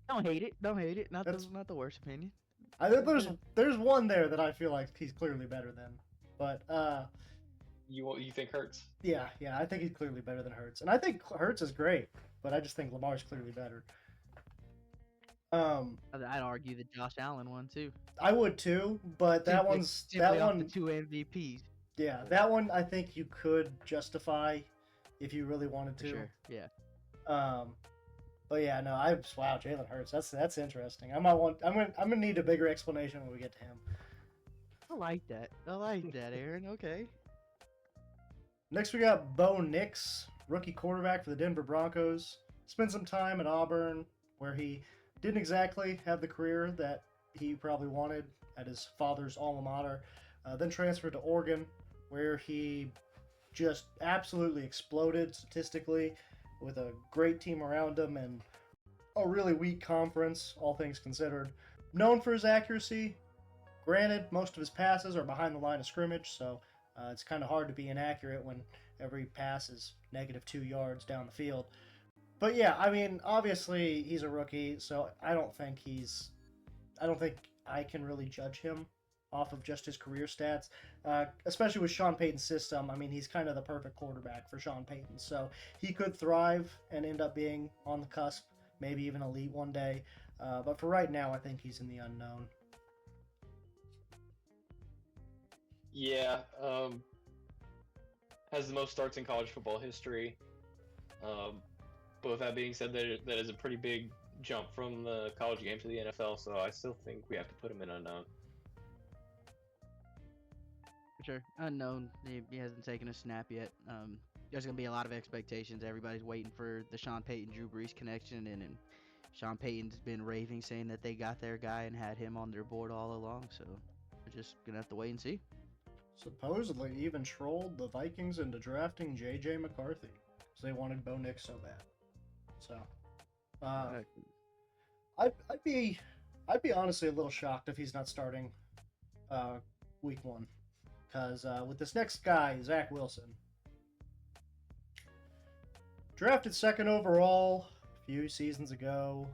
Speaker 2: Don't hate it. Not the worst opinion.
Speaker 1: I think there's one there that I feel like he's clearly better than, but
Speaker 3: You think Hurts?
Speaker 1: Yeah, I think he's clearly better than Hurts, and I think Hurts is great, but I just think Lamar's clearly better.
Speaker 2: I'd argue the Josh Allen one too.
Speaker 1: I would too, but that one's
Speaker 2: simply off the 2 MVPs.
Speaker 1: Yeah, that one I think you could justify if you really wanted to.
Speaker 2: For sure. Yeah.
Speaker 1: But yeah, no, wow, Jalen Hurts. That's interesting. I'm gonna need a bigger explanation when we get to him.
Speaker 2: I like that, Aaron. Okay.
Speaker 1: Next, we got Bo Nix, rookie quarterback for the Denver Broncos. Spent some time at Auburn, where he didn't exactly have the career that he probably wanted at his father's alma mater. Then transferred to Oregon, where he just absolutely exploded statistically with a great team around him and a really weak conference, all things considered. Known for his accuracy. Granted, most of his passes are behind the line of scrimmage, so it's kind of hard to be inaccurate when every pass is -2 yards down the field. But yeah, I mean, obviously he's a rookie, so I don't think I can really judge him off of just his career stats, especially with Sean Payton's system. I mean, he's kind of the perfect quarterback for Sean Payton, so he could thrive and end up being on the cusp, maybe even elite one day. But for right now, I think he's in the unknown.
Speaker 3: Yeah, has the most starts in college football history. Both that being said, that is a pretty big jump from the college game to the NFL, so I still think we have to put him in unknown.
Speaker 2: For sure. Unknown. He hasn't taken a snap yet. There's going to be a lot of expectations. Everybody's waiting for the Sean Payton Drew Brees connection, and Sean Payton's been raving, saying that they got their guy and had him on their board all along. So we're just going to have to wait and see.
Speaker 1: Supposedly even trolled the Vikings into drafting J.J. McCarthy because they wanted Bo Nix so bad. So, I'd be honestly a little shocked if he's not starting week 1, because with this next guy, Zach Wilson, drafted 2nd overall a few seasons ago,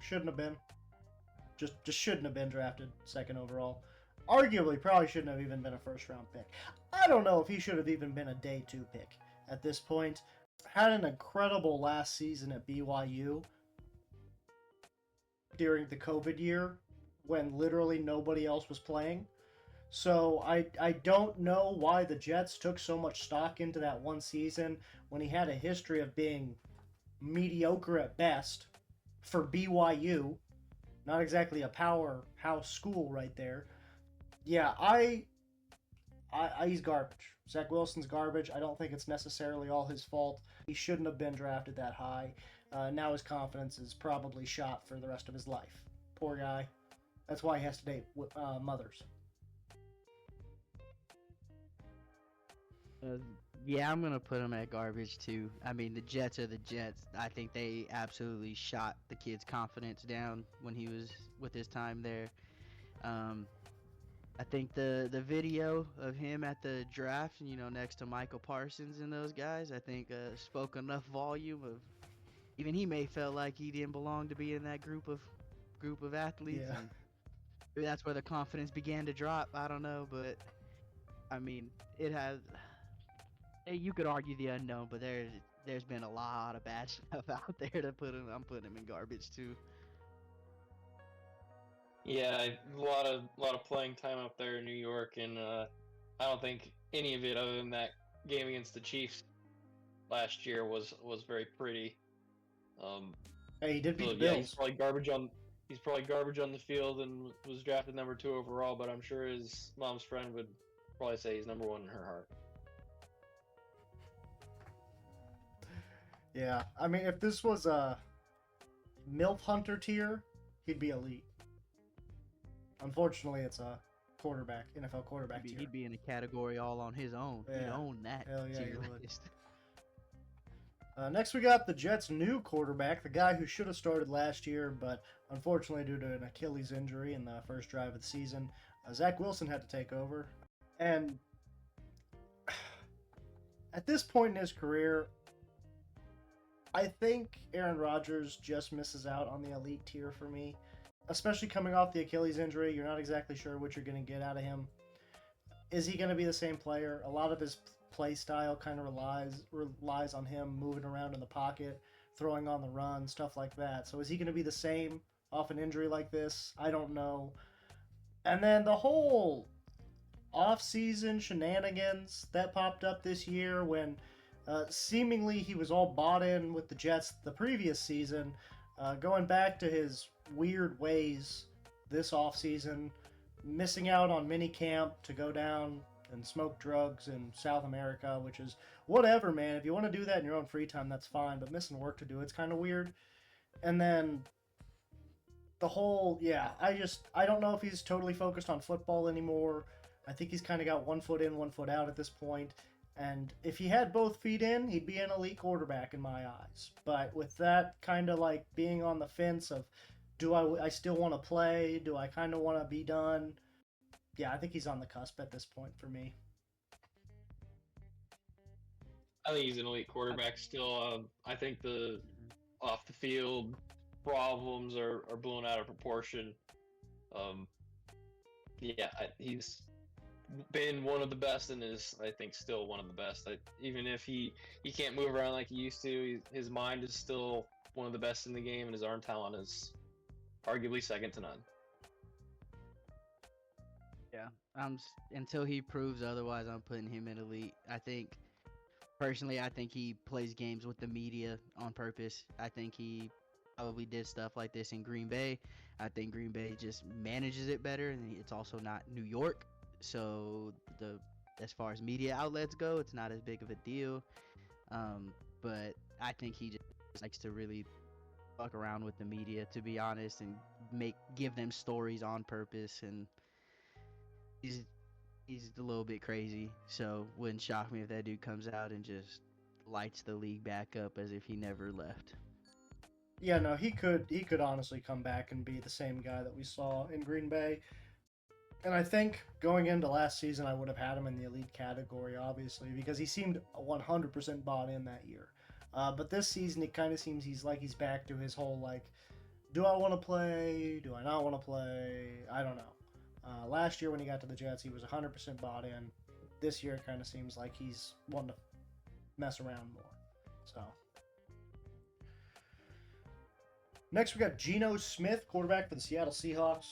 Speaker 1: shouldn't have been. Just shouldn't have been drafted 2nd overall. Arguably, probably shouldn't have even been a 1st-round pick. I don't know if he should have even been a day 2 pick at this point. Had an incredible last season at BYU during the COVID year when literally nobody else was playing. So I don't know why the Jets took so much stock into that one season when he had a history of being mediocre at best for BYU. Not exactly a powerhouse school right there. Yeah, he's garbage. Zach Wilson's garbage. I don't think it's necessarily all his fault. He shouldn't have been drafted that high. Now his confidence is probably shot for the rest of his life. Poor guy. That's why he has to date mothers.
Speaker 2: Yeah, I'm going to put him at garbage too. I mean, the Jets are the Jets. I think they absolutely shot the kid's confidence down when he was with his time there. I think the video of him at the draft, next to Michael Parsons and those guys, I think spoke enough volume of even he may felt like he didn't belong to be in that group of athletes.
Speaker 1: Yeah.
Speaker 2: And maybe that's where the confidence began to drop. I don't know, but I mean, it has. You could argue the unknown, but there's been a lot of bad stuff out there to put him. I'm putting him in garbage too.
Speaker 3: Yeah, a lot of playing time up there in New York, and I don't think any of it other than that game against the Chiefs last year was very pretty.
Speaker 1: Hey, he did beat the
Speaker 3: yeah,
Speaker 1: Bills.
Speaker 3: he's probably garbage on the field and was drafted number 2 overall, but I'm sure his mom's friend would probably say he's number 1 in her heart.
Speaker 1: Yeah, I mean, if this was a MILF Hunter tier, he'd be elite. Unfortunately, it's a NFL quarterback tier.
Speaker 2: He'd be in a category all on his own.
Speaker 1: Yeah.
Speaker 2: He'd own that
Speaker 1: Hell yeah,
Speaker 2: tier
Speaker 1: he would.
Speaker 2: list.
Speaker 1: Next, we got the Jets' new quarterback, the guy who should have started last year, but unfortunately, due to an Achilles injury in the first drive of the season, Zach Wilson had to take over. And at this point in his career, I think Aaron Rodgers just misses out on the elite tier for me. Especially coming off the Achilles injury, you're not exactly sure what you're going to get out of him. Is he going to be the same player? A lot of his play style kind of relies on him moving around in the pocket, throwing on the run, stuff like that. So is he going to be the same off an injury like this? I don't know. And then the whole off-season shenanigans that popped up this year when seemingly he was all bought in with the Jets the previous season, going back to his weird ways this offseason, missing out on minicamp to go down and smoke drugs in South America, which is whatever, man. If you want to do that in your own free time, that's fine, but missing work to do it's kind of weird. And then the whole, I don't know if he's totally focused on football anymore. I think he's kind of got one foot in, one foot out at this point. And if he had both feet in, he'd be an elite quarterback in my eyes. But with that kind of like being on the fence of, do I still want to play? Do I kind of want to be done? Yeah, I think he's on the cusp at this point for me.
Speaker 3: I think he's an elite quarterback still. I think the off the field problems are blown out of proportion. He's been one of the best and is, I think, still one of the best. Even if he can't move around like he used to, his mind is still one of the best in the game, and his arm talent is arguably second to none.
Speaker 2: Yeah, until he proves otherwise, I'm putting him in elite. I think he plays games with the media on purpose. I think he probably did stuff like this in Green Bay. I think Green Bay just manages it better, and it's also not New York, so as far as media outlets go, it's not as big of a deal. But I think he just likes to really fuck around with the media, to be honest, and give them stories on purpose, and he's he's a little bit crazy. So wouldn't shock me if that dude comes out and just lights the league back up as if he never left.
Speaker 1: Yeah, no, he could honestly come back and be the same guy that we saw in Green Bay. And I think going into last season, I would have had him in the elite category, obviously, because he seemed 100% bought in that year. But this season, it kind of seems he's back to his whole, like, do I want to play? Do I not want to play? I don't know. Last year when he got to the Jets, he was 100% bought in. This year, it kind of seems like he's wanting to mess around more. So next, we got Geno Smith, quarterback for the Seattle Seahawks.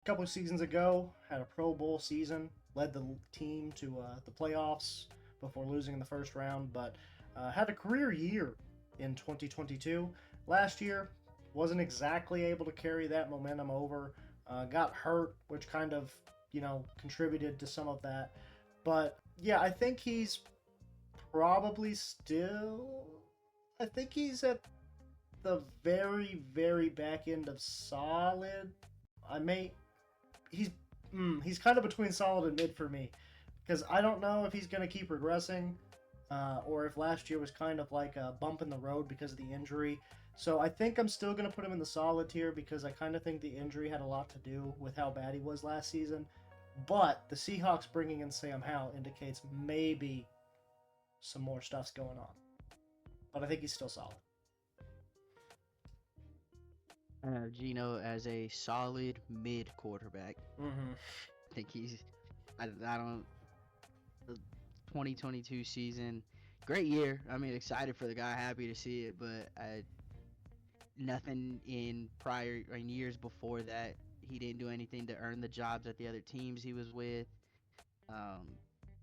Speaker 1: A couple of seasons ago, had a Pro Bowl season, led the team to the playoffs before losing in the first round, but had a career year in 2022. Last year, wasn't exactly able to carry that momentum over. Got hurt, which kind of, contributed to some of that. But yeah, I think he's probably still. I think he's at the very, very back end of solid. He's kind of between solid and mid for me, because I don't know if he's going to keep regressing, or if last year was kind of like a bump in the road because of the injury. So I think I'm still going to put him in the solid tier, because I kind of think the injury had a lot to do with how bad he was last season. But the Seahawks bringing in Sam Howell indicates maybe some more stuff's going on. But I think he's still solid.
Speaker 2: I have Geno as a solid mid quarterback.
Speaker 1: Mm-hmm.
Speaker 2: I think I don't. The 2022 season, great year. I mean, excited for the guy, happy to see it, but nothing in years before that. He didn't do anything to earn the jobs at the other teams he was with.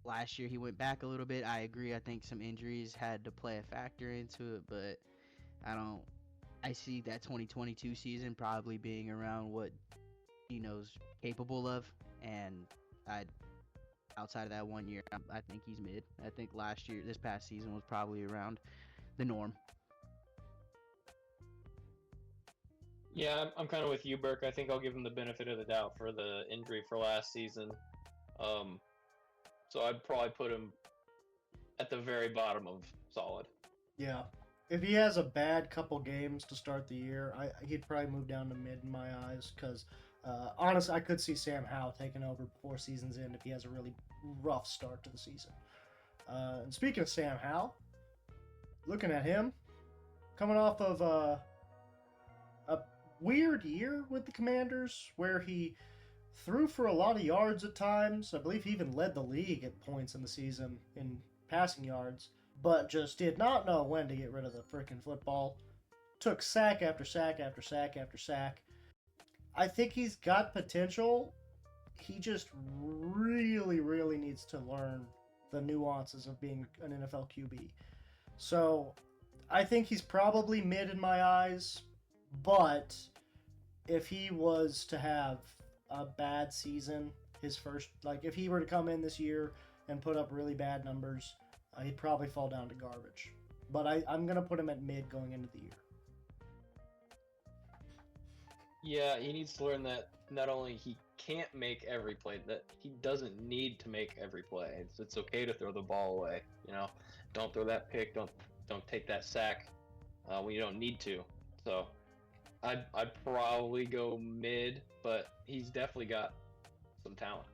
Speaker 2: Last year he went back a little bit. I agree. I think some injuries had to play a factor into it, but I see that 2022 season probably being around what Geno's capable of, and outside of that 1 year, I think he's mid. I think this past season was probably around the norm.
Speaker 3: Yeah, I'm kind of with you, Burke. I think I'll give him the benefit of the doubt for the injury for last season. So I'd probably put him at the very bottom of solid.
Speaker 1: Yeah. If he has a bad couple games to start the year, he'd probably move down to mid in my eyes, because honestly, I could see Sam Howell taking over before season's end if he has a really rough start to the season. And speaking of Sam Howell, looking at him, coming off of a weird year with the Commanders, where he threw for a lot of yards at times. I believe he even led the league at points in the season in passing yards, but just did not know when to get rid of the freaking football. Took sack after sack after sack after sack. I think he's got potential. He just really, really needs to learn the nuances of being an NFL QB. So I think he's probably mid in my eyes, but if he was to have a bad season, if he were to come in this year and put up really bad numbers, he'd probably fall down to garbage. But I'm going to put him at mid going into the year.
Speaker 3: Yeah, he needs to learn that not only he can't make every play, that he doesn't need to make every play. It's okay to throw the ball away. Don't throw that pick. Don't take that sack when you don't need to. So I'd probably go mid, but he's definitely got some talent.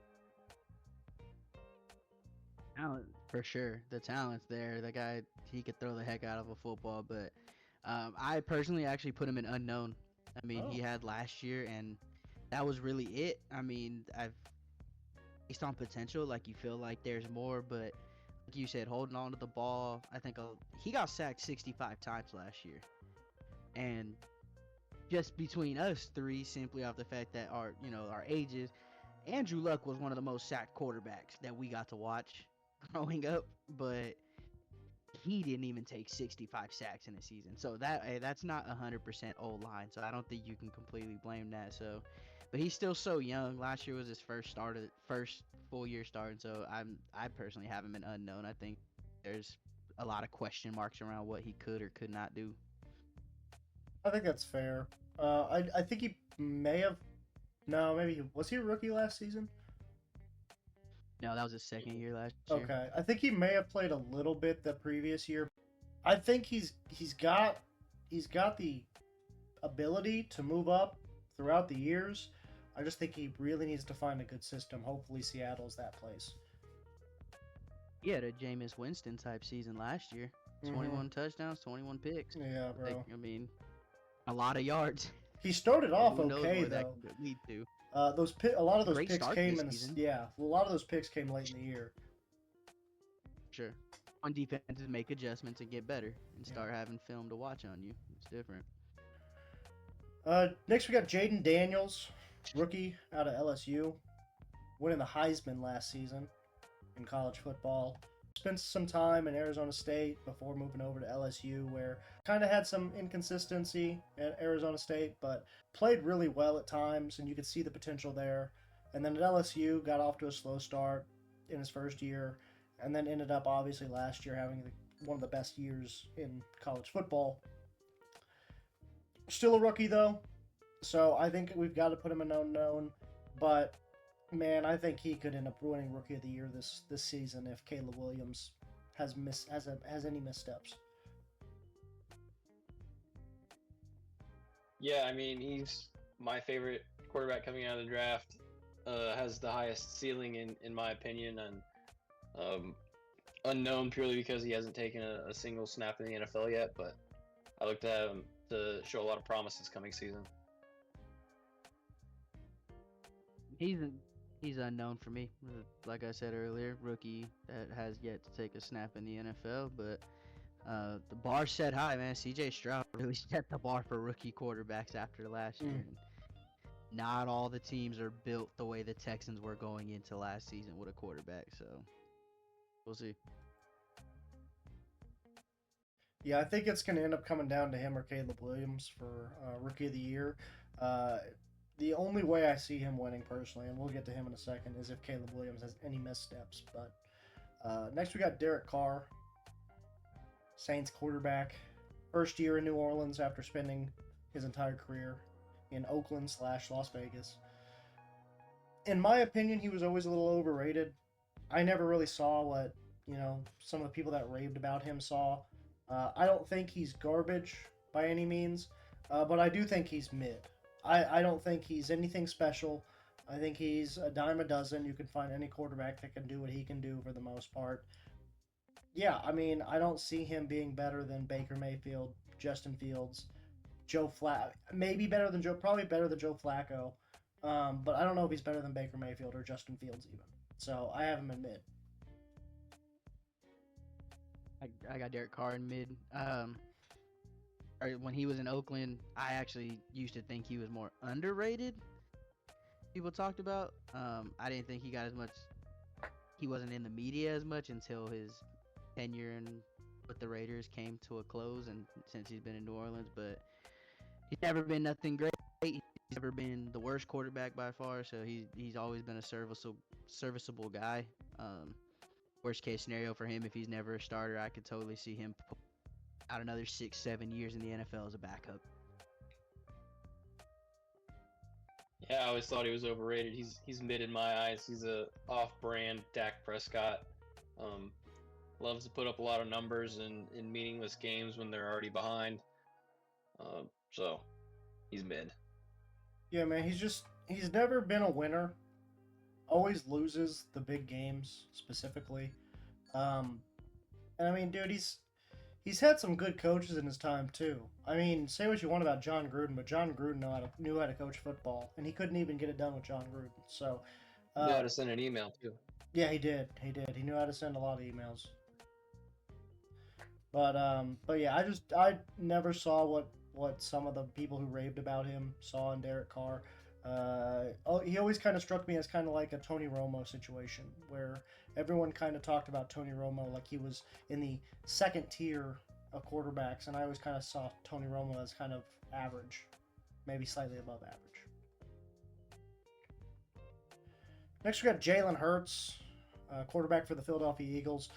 Speaker 2: Talent, for sure. The talent's there. The guy, he could throw the heck out of a football, but I personally actually put him in unknown. I mean, he had last year, and that was really it. I mean, based on potential, like, you feel like there's more, but like you said, holding on to the ball, I think he got sacked 65 times last year. And just between us three, simply off the fact that our ages, Andrew Luck was one of the most sacked quarterbacks that we got to watch growing up, but he didn't even take 65 sacks in a season. So that's not 100% O-line. So I don't think you can completely blame that. So, but he's still so young. Last year was his first full year starting. So I personally have him an unknown. I think there's a lot of question marks around what he could or could not do.
Speaker 1: I think that's fair. I think he may have. No, maybe was he a rookie last season?
Speaker 2: No, that was his second year last year.
Speaker 1: Okay, I think he may have played a little bit the previous year. I think he's got the ability to move up throughout the years. I just think he really needs to find a good system. Hopefully, Seattle's that place.
Speaker 2: He had a Jameis Winston type season last year. 21 touchdowns, 21 picks.
Speaker 1: Yeah, bro.
Speaker 2: Like, I mean, a lot of yards.
Speaker 1: He started off
Speaker 2: Who knows
Speaker 1: okay
Speaker 2: where
Speaker 1: though.
Speaker 2: that could lead to.
Speaker 1: A lot of those
Speaker 2: Great
Speaker 1: picks
Speaker 2: start
Speaker 1: came
Speaker 2: this
Speaker 1: in.
Speaker 2: season.
Speaker 1: A lot of those picks came late in the year.
Speaker 2: Sure. On defenses, make adjustments and get better, and start having film to watch on you. It's different.
Speaker 1: Next we got Jayden Daniels, rookie out of LSU, winning the Heisman last season in college football. Spent some time in Arizona State before moving over to LSU, where kind of had some inconsistency at Arizona State, but played really well at times, and you could see the potential there. And then at LSU, got off to a slow start in his first year, and then ended up obviously last year having one of the best years in college football. Still a rookie though, so I think we've got to put him in unknown, but man, I think he could end up winning Rookie of the Year this season if Caleb Williams has any missteps.
Speaker 3: Yeah, I mean, he's my favorite quarterback coming out of the draft. Has the highest ceiling in my opinion, and unknown purely because he hasn't taken a single snap in the NFL yet. But I look to him to show a lot of promise this coming season.
Speaker 2: He's unknown for me. Like I said earlier, rookie that has yet to take a snap in the NFL, but the bar set high, man. CJ Stroud really set the bar for rookie quarterbacks after last year. And not all the teams are built the way the Texans were going into last season with a quarterback, so we'll see.
Speaker 1: Yeah, I think it's going to end up coming down to him or Caleb Williams for Rookie of the Year. The only way I see him winning personally, and we'll get to him in a second, is if Caleb Williams has any missteps. But next we got Derek Carr, Saints quarterback. First year in New Orleans after spending his entire career in Oakland/Las Vegas. In my opinion, he was always a little overrated. I never really saw what, some of the people that raved about him saw. I don't think he's garbage by any means, but I do think he's mid. I don't think he's anything special. I think he's a dime a dozen. You can find any quarterback that can do what he can do for the most part. Yeah, I mean, I don't see him being better than Baker Mayfield, Justin Fields, Joe Flacco. Maybe better than probably better than Joe Flacco. But I don't know if he's better than Baker Mayfield or Justin Fields even. So I have him in mid.
Speaker 2: I got Derek Carr in mid. When he was in Oakland, I actually used to think he was more underrated. People talked about. I didn't think he got as much. He wasn't in the media as much until his tenure with the Raiders came to a close, and since he's been in New Orleans. But he's never been nothing great. He's never been the worst quarterback by far. So he's always been a serviceable guy. Worst case scenario for him, if he's never a starter, I could totally see him out another 6-7 years in the NFL as a backup.
Speaker 3: Yeah, I always thought he was overrated. He's mid in my eyes. He's a off-brand Dak Prescott. Loves to put up a lot of numbers in meaningless games when they're already behind. So he's mid.
Speaker 1: Yeah, man, he's never been a winner. Always loses the big games specifically. And I mean, dude, he's had some good coaches in his time too. I mean, say what you want about John Gruden, but John Gruden knew how to coach football, and he couldn't even get it done with John Gruden. So
Speaker 3: He knew how to send an email too.
Speaker 1: Yeah, he did. He knew how to send a lot of emails. But yeah, I never saw what some of the people who raved about him saw in Derek Carr. He always kind of struck me as kind of like a Tony Romo situation, where everyone kind of talked about Tony Romo like he was in the second tier of quarterbacks, and I always kind of saw Tony Romo as kind of average, maybe slightly above average. Next, we got Jalen Hurts, quarterback for the Philadelphia Eagles,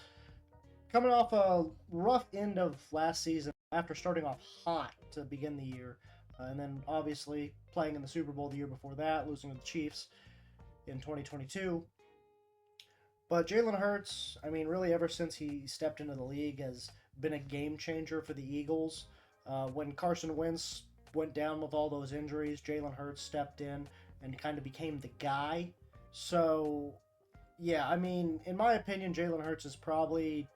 Speaker 1: coming off a rough end of last season after starting off hot to begin the year. And then obviously playing in the Super Bowl the year before that, losing to the Chiefs in 2022. But Jalen Hurts, I mean, really ever since he stepped into the league, has been a game changer for the Eagles. When Carson Wentz went down with all those injuries, Jalen Hurts stepped in and kind of became the guy. So, yeah, I mean, in my opinion, Jalen Hurts is probably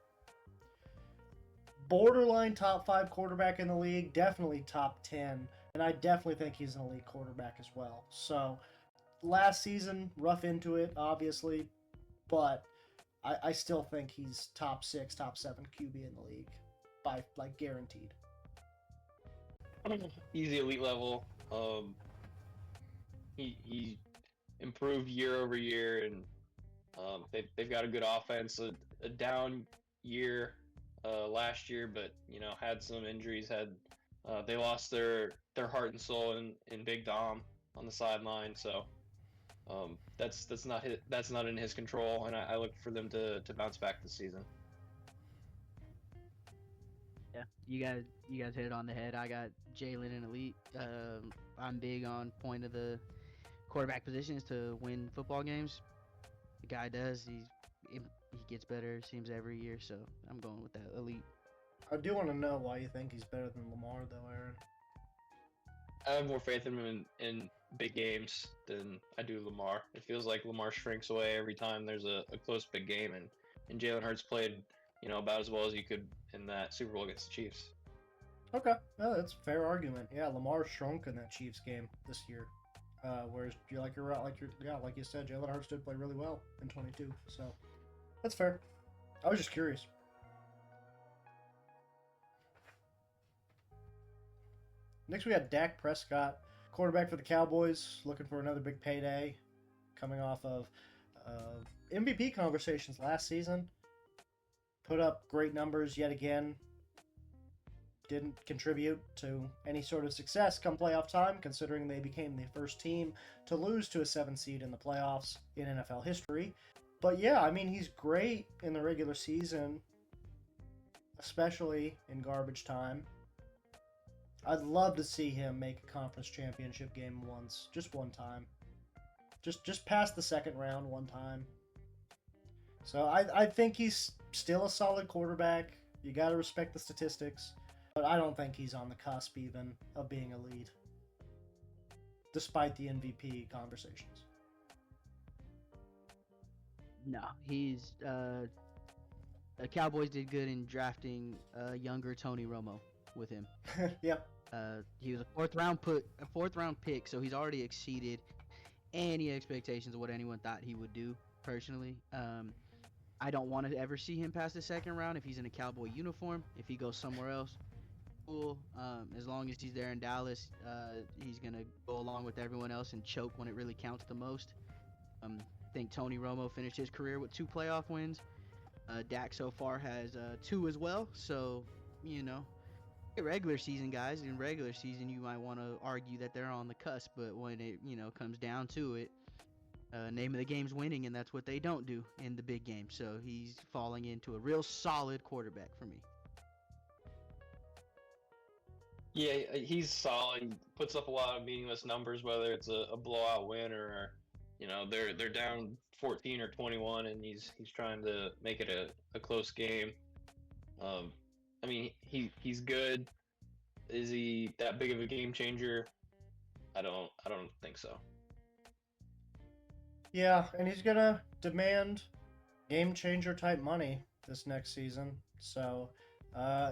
Speaker 1: borderline top 5 quarterback in the league, definitely top 10. And I definitely think he's an elite quarterback as well. So, last season, rough into it, obviously, but I still think he's top 6, top 7 QB in the league, by like guaranteed.
Speaker 3: Easy elite level. He improved year over year, and they've got a good offense. A down year last year, but had some injuries. They lost their heart and soul in Big Dom on the sideline. So that's not in his control, and I look for them to bounce back this season.
Speaker 2: Yeah, you guys hit it on the head. I got Jalen and elite. I'm big on point of the quarterback position is to win football games. The guy does. He gets better, it seems, every year. So I'm going with that elite.
Speaker 1: I do want to know why you think he's better than Lamar, though, Aaron.
Speaker 3: I have more faith in him in big games than I do Lamar. It feels like Lamar shrinks away every time there's a close big game, and Jalen Hurts played about as well as you could in that Super Bowl against the Chiefs.
Speaker 1: Okay, no, that's a fair argument. Yeah, Lamar shrunk in that Chiefs game this year, whereas like you said, Jalen Hurts did play really well in 22. So that's fair. I was just curious. Next, we got Dak Prescott, quarterback for the Cowboys, looking for another big payday, coming off of MVP conversations last season. Put up great numbers yet again. Didn't contribute to any sort of success come playoff time, considering they became the first team to lose to a 7 seed in the playoffs in NFL history. But yeah, I mean, he's great in the regular season, especially in garbage time. I'd love to see him make a conference championship game once, just one time. Just past the second round one time. So I think he's still a solid quarterback. You got to respect the statistics. But I don't think he's on the cusp even of being elite, despite the MVP conversations.
Speaker 2: No, he's the Cowboys did good in drafting younger Tony Romo with him.
Speaker 1: Yep.
Speaker 2: He was a fourth round pick, so he's already exceeded any expectations of what anyone thought he would do. Personally, I don't want to ever see him past the second round if he's in a Cowboy uniform. If he goes somewhere else, cool. As long as he's there in Dallas, he's gonna go along with everyone else and choke when it really counts the most. I think Tony Romo finished his career with 2 playoff wins. Dak so far has 2 as well. So regular season guys, in regular season you might want to argue that they're on the cusp, but when it comes down to it, name of the game's winning, and that's what they don't do in the big game. So he's falling into a real solid quarterback for me.
Speaker 3: Yeah, he's solid. Puts up a lot of meaningless numbers, whether it's a blowout win or they're down 14 or 21, and he's trying to make it a close game. I mean, he's good. Is he that big of a game changer? I don't think so.
Speaker 1: Yeah, and he's gonna demand game changer type money this next season. So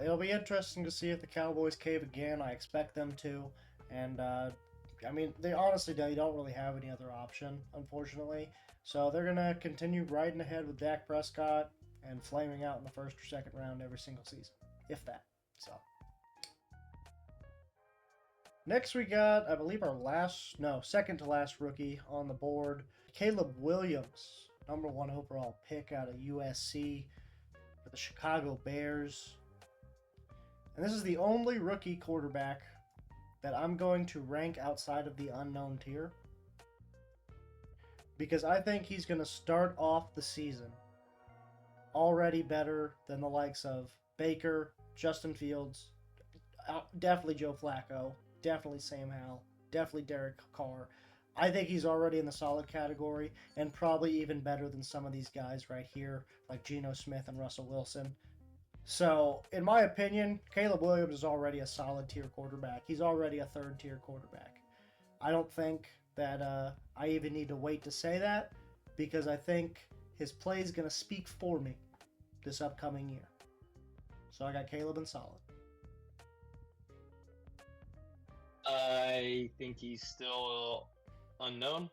Speaker 1: it'll be interesting to see if the Cowboys cave again. I expect them to, and I mean, they don't really have any other option, unfortunately. So they're gonna continue riding ahead with Dak Prescott and flaming out in the first or second round every single season, if that. So Next, we got, I believe, second to last rookie on the board, Caleb Williams, number 1 overall pick out of USC for the Chicago Bears. And this is the only rookie quarterback that I'm going to rank outside of the unknown tier, because I think he's going to start off the season already better than the likes of Baker, Justin Fields, definitely Joe Flacco, definitely Sam Howell, definitely Derek Carr. I think he's already in the solid category, and probably even better than some of these guys right here, like Geno Smith and Russell Wilson. So, in my opinion, Caleb Williams is already a solid tier quarterback. He's already a third tier quarterback. I don't think that I even need to wait to say that, because I think his play is going to speak for me this upcoming year. So I got Caleb and solid.
Speaker 3: I think he's still unknown,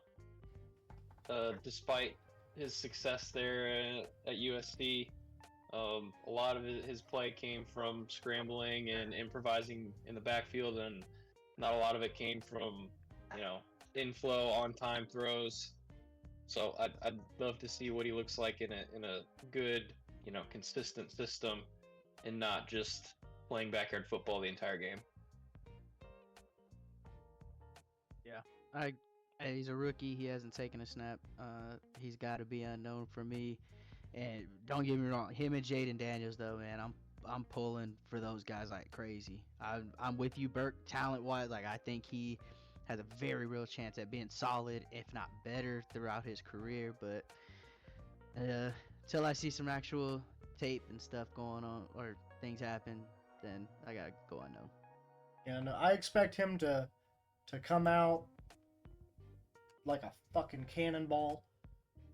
Speaker 3: despite his success there at USC. A lot of his play came from scrambling and improvising in the backfield, and not a lot of it came from, inflow on time throws. So I'd love to see what he looks like in a good, consistent system, and not just playing backyard football the entire game.
Speaker 2: He's a rookie. He hasn't taken a snap. He's got to be unknown for me. And don't get me wrong, him and Jayden Daniels though, man, I'm pulling for those guys like crazy. I'm with you, Burke. Talent wise, like I think he has a very real chance at being solid, if not better, throughout his career. But until I see some actual tape and stuff going on or things happen, then I gotta go unknown.
Speaker 1: Yeah, no, I expect him to come out like a fucking cannonball,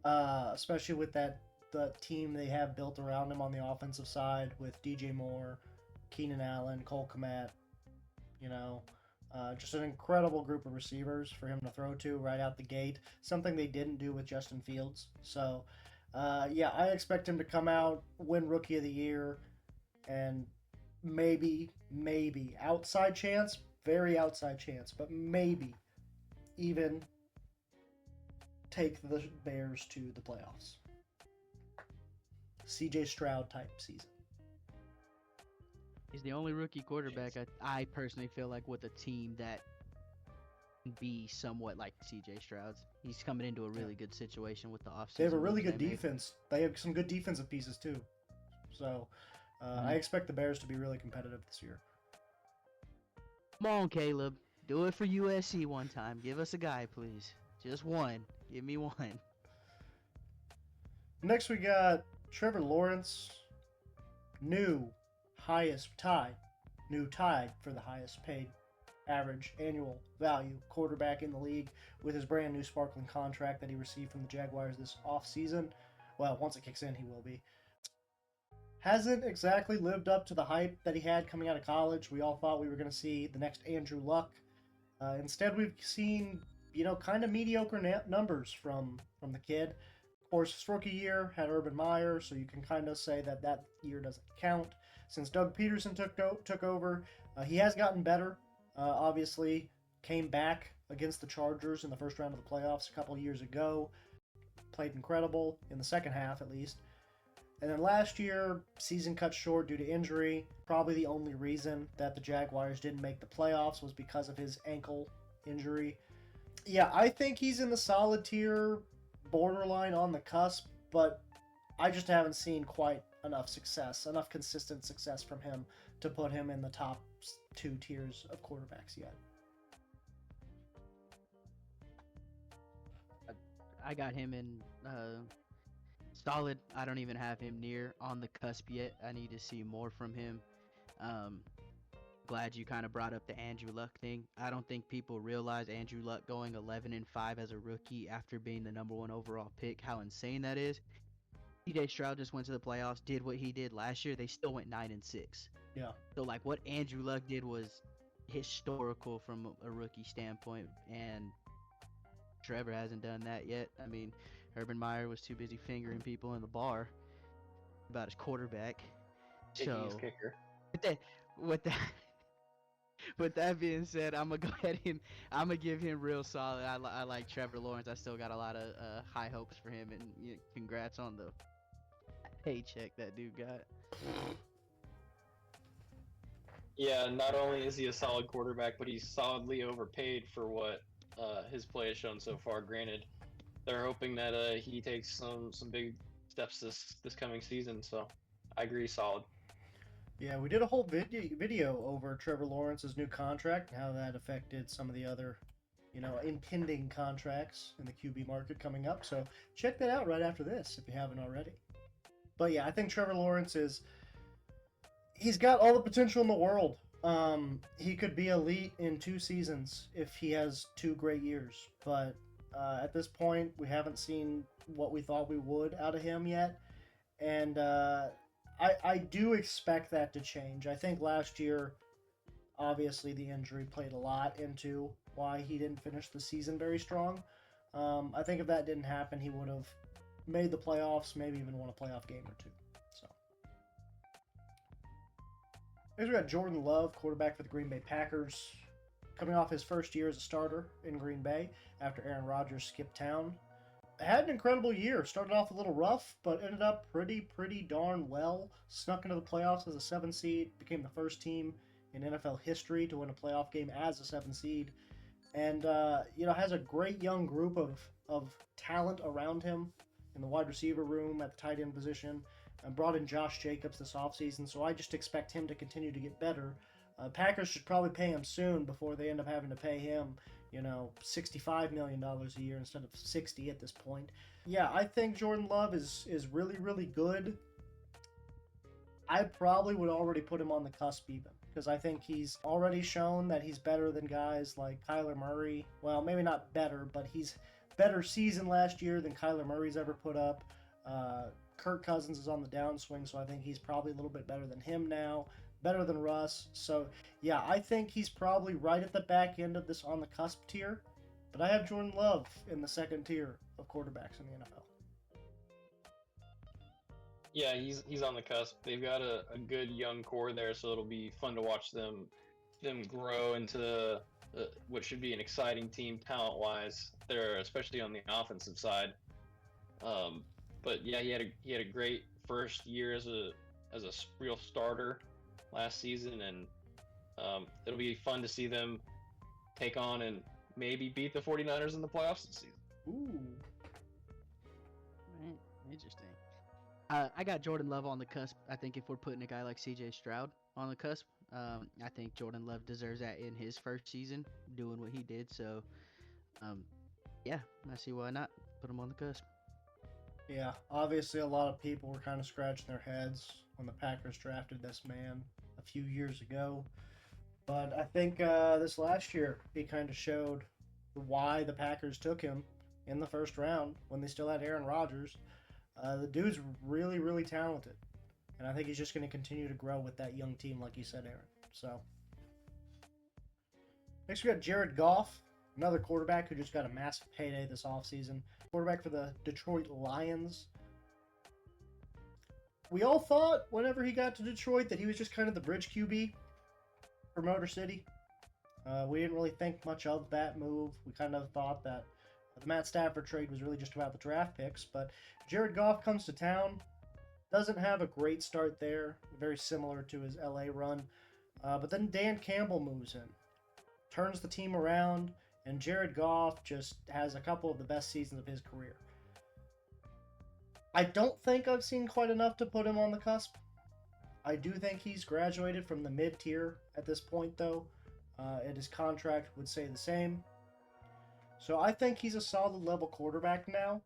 Speaker 1: especially with the team they have built around him on the offensive side with DJ Moore, Keenan Allen, Cole Kmet, just an incredible group of receivers for him to throw to right out the gate, something they didn't do with Justin Fields. So, I expect him to come out, win Rookie of the Year, and maybe, outside chance, very outside chance, but maybe even take the Bears to the playoffs. CJ Stroud type season.
Speaker 2: He's the only rookie quarterback I personally feel like with a team that can be somewhat like CJ Stroud's. He's coming into a really good situation with the offseason.
Speaker 1: They have a really good defense. They have some good defensive pieces too. So I expect the Bears to be really competitive this year.
Speaker 2: Come on, Caleb. Do it for USC one time. Give us a guy, please. Just one. Give me one.
Speaker 1: Next we got Trevor Lawrence, tied for the highest paid average annual value quarterback in the league with his brand new sparkling contract that he received from the Jaguars this offseason. Well, once it kicks in, he will be. Hasn't exactly lived up to the hype that he had coming out of college. We all thought we were going to see the next Andrew Luck. Instead, we've seen, kind of mediocre numbers from the kid. Of course, his rookie year had Urban Meyer, so you can kind of say that year doesn't count. Since Doug Peterson took over, he has gotten better. Obviously, came back against the Chargers in the first round of the playoffs a couple years ago. Played incredible in the second half, at least. And then last year, season cut short due to injury. Probably the only reason that the Jaguars didn't make the playoffs was because of his ankle injury. Yeah, I think he's in the solid tier, borderline on the cusp, but I just haven't seen quite enough consistent success from him to put him in the top 2 tiers of quarterbacks yet.
Speaker 2: I got him in solid. I don't even have him near on the cusp yet. I need to see more from him. Glad you kind of brought up the Andrew Luck thing. I don't think people realize Andrew Luck going 11-5 as a rookie after being the number 1 overall pick, how insane that is. CJ Stroud just went to the playoffs, did what he did last year. They still went 9-6.
Speaker 1: Yeah.
Speaker 2: So like what Andrew Luck did was historical from a rookie standpoint, and Trevor hasn't done that yet. I mean, Urban Meyer was too busy fingering people in the bar about his quarterback.
Speaker 3: Taking his kicker.
Speaker 2: With that With that being said, I'm gonna go ahead and I'm gonna give him real solid. I like Trevor Lawrence. I still got a lot of high hopes for him, and congrats on the paycheck that dude got.
Speaker 3: Yeah, not only is he a solid quarterback, but he's solidly overpaid for what his play has shown so far. Granted, they're hoping that he takes some big steps this coming season. So I agree, solid.
Speaker 1: Yeah, we did a whole video over Trevor Lawrence's new contract and how that affected some of the other, impending contracts in the QB market coming up. So check that out right after this if you haven't already. But yeah, I think Trevor Lawrence he's got all the potential in the world. He could be elite in 2 seasons if he has 2 great years. But at this point, we haven't seen what we thought we would out of him yet. And I do expect that to change. I think last year, obviously, the injury played a lot into why he didn't finish the season very strong. I think if that didn't happen, he would have made the playoffs, maybe even won a playoff game or 2. So, next we got Jordan Love, quarterback for the Green Bay Packers, coming off his first year as a starter in Green Bay after Aaron Rodgers skipped town. Had an incredible year. Started off a little rough, but ended up pretty darn well. Snuck into the playoffs as a 7 seed. Became the first team in NFL history to win a playoff game as a 7 seed. And, has a great young group of talent around him in the wide receiver room at the tight end position. And brought in Josh Jacobs this offseason, so I just expect him to continue to get better. Packers should probably pay him soon before they end up having to pay him $65 million a year instead of 60 at this point. Yeah, I think Jordan Love is really, really good. I probably would already put him on the cusp even, because I think he's already shown that he's better than guys like Kyler Murray. Well, maybe not better, but he's better season last year than Kyler Murray's ever put up. Kirk Cousins is on the downswing, so I think he's probably a little bit better than him now. Better than Russ. So, yeah, I think he's probably right at the back end of this on the cusp tier. But I have Jordan Love in the second tier of quarterbacks in the NFL.
Speaker 3: Yeah, he's on the cusp. They've got a good young core there, so it'll be fun to watch them grow into what should be an exciting team talent-wise. There, especially on the offensive side. But yeah, he had a great first year as a real starter last season, and it'll be fun to see them take on and maybe beat the 49ers in the playoffs this season.
Speaker 1: Ooh.
Speaker 2: Right. Interesting. I got Jordan Love on the cusp. I think if we're putting a guy like CJ Stroud on the cusp, I think Jordan Love deserves that in his first season, doing what he did. So, yeah, I see why not put him on the cusp.
Speaker 1: Yeah, obviously a lot of people were kind of scratching their heads when the Packers drafted this man a few years ago. But I think this last year he kind of showed why the Packers took him in the first round when they still had Aaron Rodgers. The dude's really, really talented. And I think he's just going to continue to grow with that young team, like you said, Aaron. So, next we got Jared Goff, another quarterback who just got a massive payday this offseason. Quarterback for the Detroit Lions. We all thought whenever he got to Detroit that he was just kind of the bridge QB for Motor City. We didn't really think much of that move. We kind of thought that the Matt Stafford trade was really just about the draft picks. But Jared Goff comes to town. Doesn't have a great start there. Very similar to his LA run. But then Dan Campbell moves in. Turns the team around. And Jared Goff just has a couple of the best seasons of his career. I don't think I've seen quite enough to put him on the cusp. I do think he's graduated from the mid-tier at this point, though. And his contract would say the same. So I think he's a solid level quarterback now.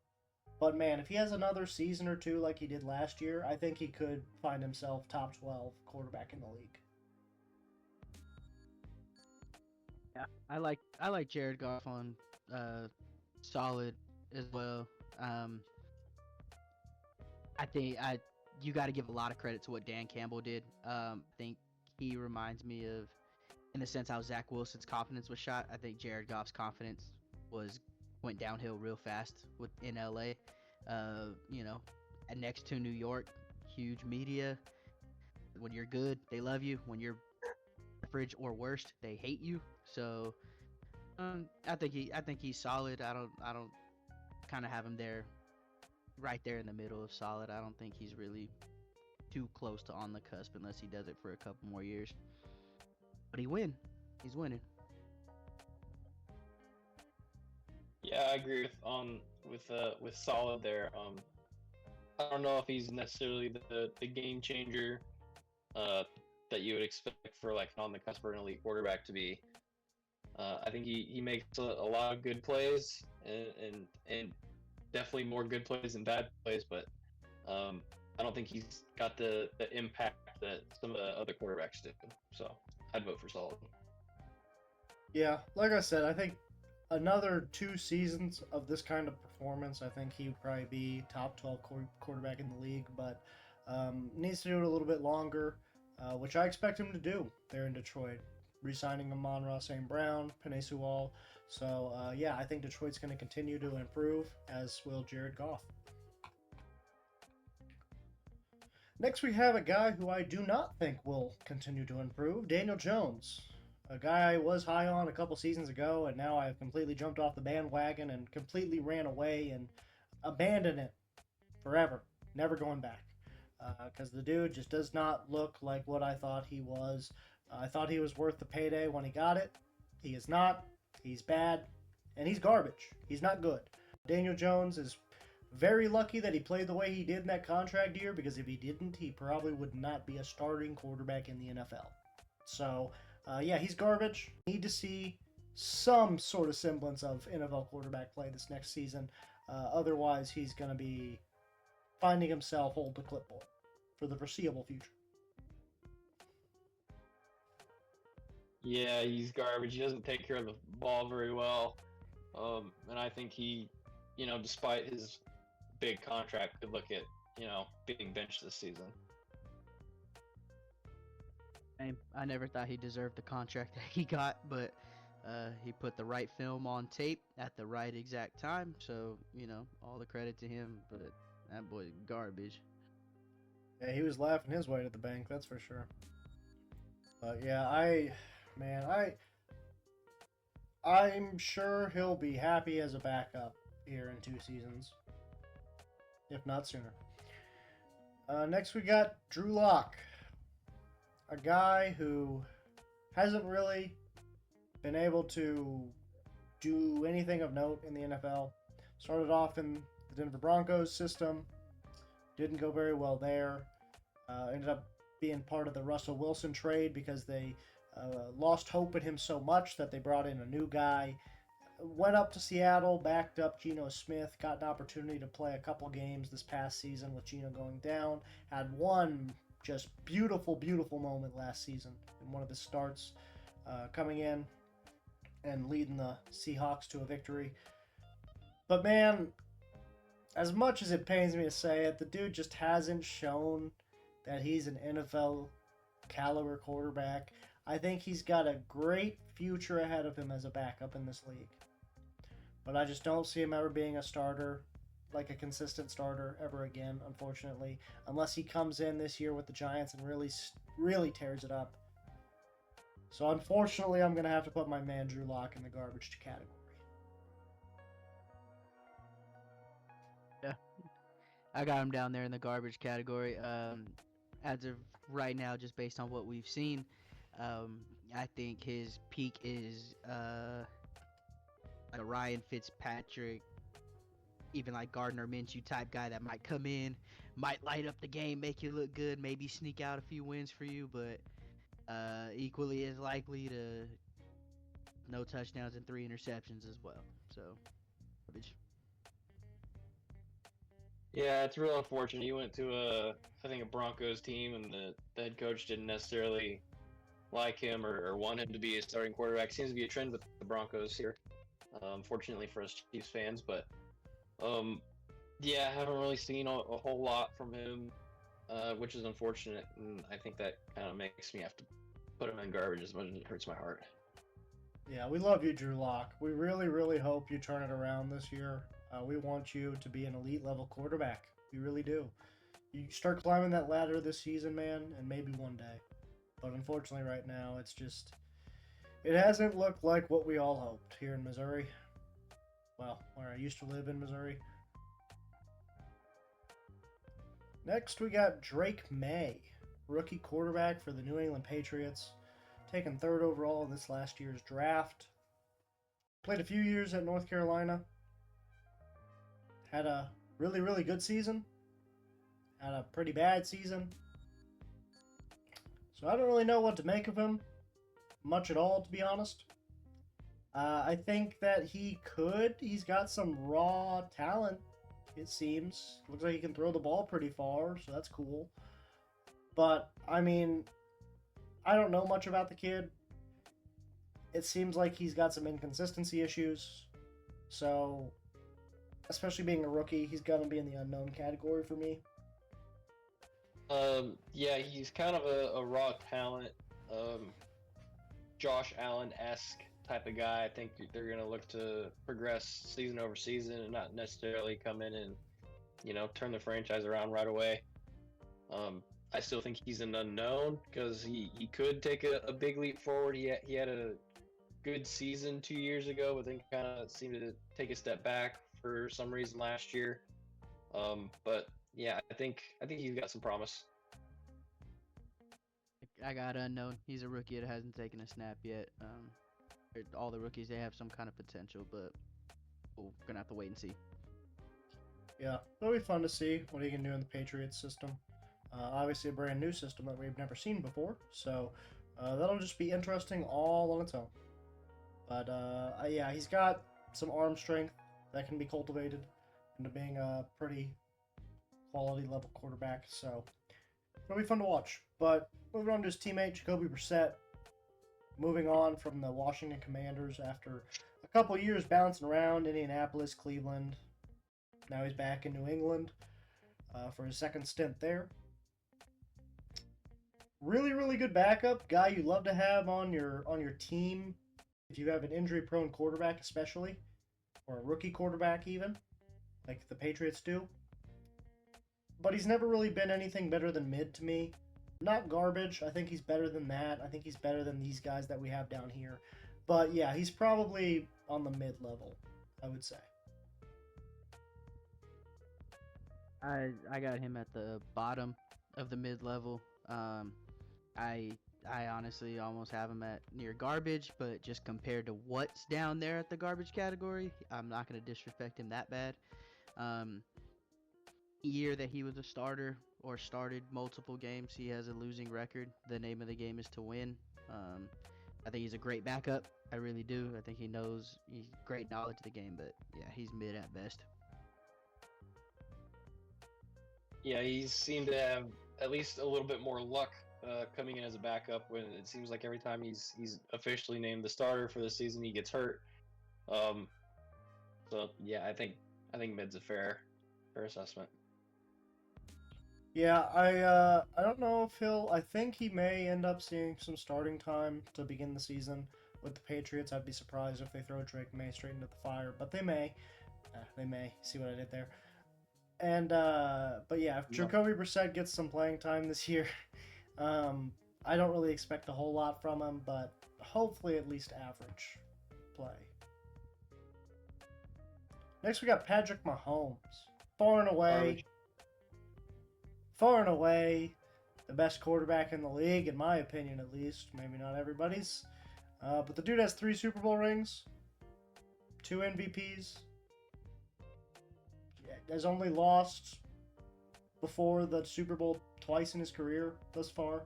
Speaker 1: But man, if he has another season or 2 like he did last year, I think he could find himself top 12 quarterback in the league.
Speaker 2: Yeah, I like Jared Goff on solid as well. I think you got to give a lot of credit to what Dan Campbell did. I think he reminds me of, in the sense how Zach Wilson's confidence was shot. I think Jared Goff's confidence went downhill real fast in LA. And next to New York, huge media. When you're good, they love you. When you're average or worst, they hate you. So I think he's solid. I don't kind of have him there, right there in the middle of solid. I don't think he's really too close to on the cusp unless he does it for a couple more years. But he's winning.
Speaker 3: Yeah, I agree with solid there. I don't know if he's necessarily the game changer that you would expect for like an on the cusp or an elite quarterback to be. I think he makes a lot of good plays and definitely more good plays than bad plays, but I don't think he's got the impact that some of the other quarterbacks do. So I'd vote for solid.
Speaker 1: Yeah, like I said, I think another 2 seasons of this kind of performance, I think he would probably be top 12 quarterback in the league, but needs to do it a little bit longer, which I expect him to do there in Detroit. Re-signing Amon-Ra St. Brown, Penei Sewell. So, yeah, I think Detroit's going to continue to improve, as will Jared Goff. Next, we have a guy who I do not think will continue to improve, Daniel Jones. A guy I was high on a couple seasons ago, and now I've completely jumped off the bandwagon and completely ran away and abandoned it forever. Never going back. Because the dude just does not look like what I thought he was. I thought he was worth the payday when he got it. He is not. He's bad. And he's garbage. He's not good. Daniel Jones is very lucky that he played the way he did in that contract year, because if he didn't, he probably would not be a starting quarterback in the NFL. So, yeah, he's garbage. Need to see some sort of semblance of NFL quarterback play this next season. Otherwise, he's going to be finding himself hold the clipboard for the foreseeable future.
Speaker 3: Yeah, he's garbage. He doesn't take care of the ball very well. And I think he, despite his big contract, could look at, being benched this season.
Speaker 2: I never thought he deserved the contract that he got, but he put the right film on tape at the right exact time. So, all the credit to him, but that boy's garbage.
Speaker 1: Yeah, he was laughing his way to the bank, that's for sure. But yeah, I'm sure he'll be happy as a backup here in 2 seasons, if not sooner. Next we got Drew Lock, a guy who hasn't really been able to do anything of note in the NFL. Started off in the Denver Broncos system, didn't go very well there. Ended up being part of the Russell Wilson trade because they lost hope in him so much that they brought in a new guy. Went up to Seattle, backed up Geno Smith, got an opportunity to play a couple games this past season with Geno going down. Had one just beautiful, beautiful moment last season in one of his starts, coming in and leading the Seahawks to a victory. But man, as much as it pains me to say it, the dude just hasn't shown that he's an NFL caliber quarterback. I think he's got a great future ahead of him as a backup in this league. But I just don't see him ever being a starter, like a consistent starter ever again, unfortunately. Unless he comes in this year with the Giants and really tears it up. So unfortunately, I'm going to have to put my man Drew Lock in the garbage category.
Speaker 2: Yeah, I got him down there in the garbage category. As of right now, just based on what we've seen, I think his peak is like a Ryan Fitzpatrick, even like Gardner Minshew type guy that might come in, might light up the game, make you look good, maybe sneak out a few wins for you, but equally as likely to no touchdowns and 3 interceptions as well. So, garbage.
Speaker 3: Yeah, it's real unfortunate. He went to I think a Broncos team, and the head coach didn't necessarily like him or want him to be a starting quarterback. Seems to be a trend with the Broncos here, unfortunately for us Chiefs fans. But yeah, I haven't really seen a whole lot from him, which is unfortunate, and I think that kind of makes me have to put him in garbage as much as it hurts my heart.
Speaker 1: Yeah, we love you, Drew Lock. We really, really hope you turn it around this year. We want you to be an elite level quarterback. We really do. You start climbing that ladder this season, man, and maybe one day. But unfortunately, right now, it hasn't looked like what we all hoped here in Missouri. Well, where I used to live in Missouri. Next, we got Drake Maye, rookie quarterback for the New England Patriots, taken 3rd overall in this last year's draft. Played a few years at North Carolina. Had a really, really good season. Had a pretty bad season. So I don't really know what to make of him. Much at all, to be honest. I think that he's got some raw talent, it seems. Looks like he can throw the ball pretty far, so that's cool. But, I mean, I don't know much about the kid. It seems like he's got some inconsistency issues. So, especially being a rookie, he's going to be in the unknown category for me.
Speaker 3: Yeah, he's kind of a raw talent. Josh Allen-esque type of guy. I think they're going to look to progress season over season and not necessarily come in and, turn the franchise around right away. I still think he's an unknown because he could take a big leap forward. He had a good season 2 years ago, but then kind of seemed to take a step back for some reason last year. But yeah, I think he's got some promise.
Speaker 2: I got unknown. He's a rookie that hasn't taken a snap yet. All the rookies, they have some kind of potential, but we're gonna have to wait and see.
Speaker 1: Yeah, it'll be fun to see what he can do in the Patriots system. Obviously, a brand new system that we've never seen before, so that'll just be interesting all on its own. But yeah, he's got some arm strength that can be cultivated into being a pretty quality level quarterback, so it'll be fun to watch. But moving on to his teammate, Jacoby Brissett, moving on from the Washington Commanders after a couple years bouncing around Indianapolis, Cleveland. Now he's back in New England for his second stint there. Really, really good backup. Guy you love to have on your team if you have an injury-prone quarterback especially, or a rookie quarterback even, like the Patriots do. But he's never really been anything better than mid to me. Not garbage. I think he's better than that. I think he's better than these guys that we have down here. But yeah, he's probably on the mid level, I would say.
Speaker 2: I got him at the bottom of the mid level. I honestly almost have him at near garbage, but just compared to what's down there at the garbage category, I'm not gonna disrespect him that bad. Year that he was a starter or started multiple games, he has a losing record. The name of the game is to win. I think he's a great backup. I really do. I think he's great knowledge of the game, but yeah, he's mid at best.
Speaker 3: Yeah, he seemed to have at least a little bit more luck coming in as a backup when it seems like every time he's officially named the starter for the season, he gets hurt. So yeah, I think mid's a fair assessment.
Speaker 1: Yeah, I don't know if I think he may end up seeing some starting time to begin the season with the Patriots. I'd be surprised if they throw Drake Maye straight into the fire, but they may. They may. See what I did there? And but yeah, if Jacoby Brissett gets some playing time this year, I don't really expect a whole lot from him, but hopefully at least average play. Next, we got Patrick Mahomes, far and away, the best quarterback in the league, in my opinion at least. Maybe not everybody's, but the dude has 3 Super Bowl rings, 2 MVPs. Has only lost before the Super Bowl twice in his career thus far.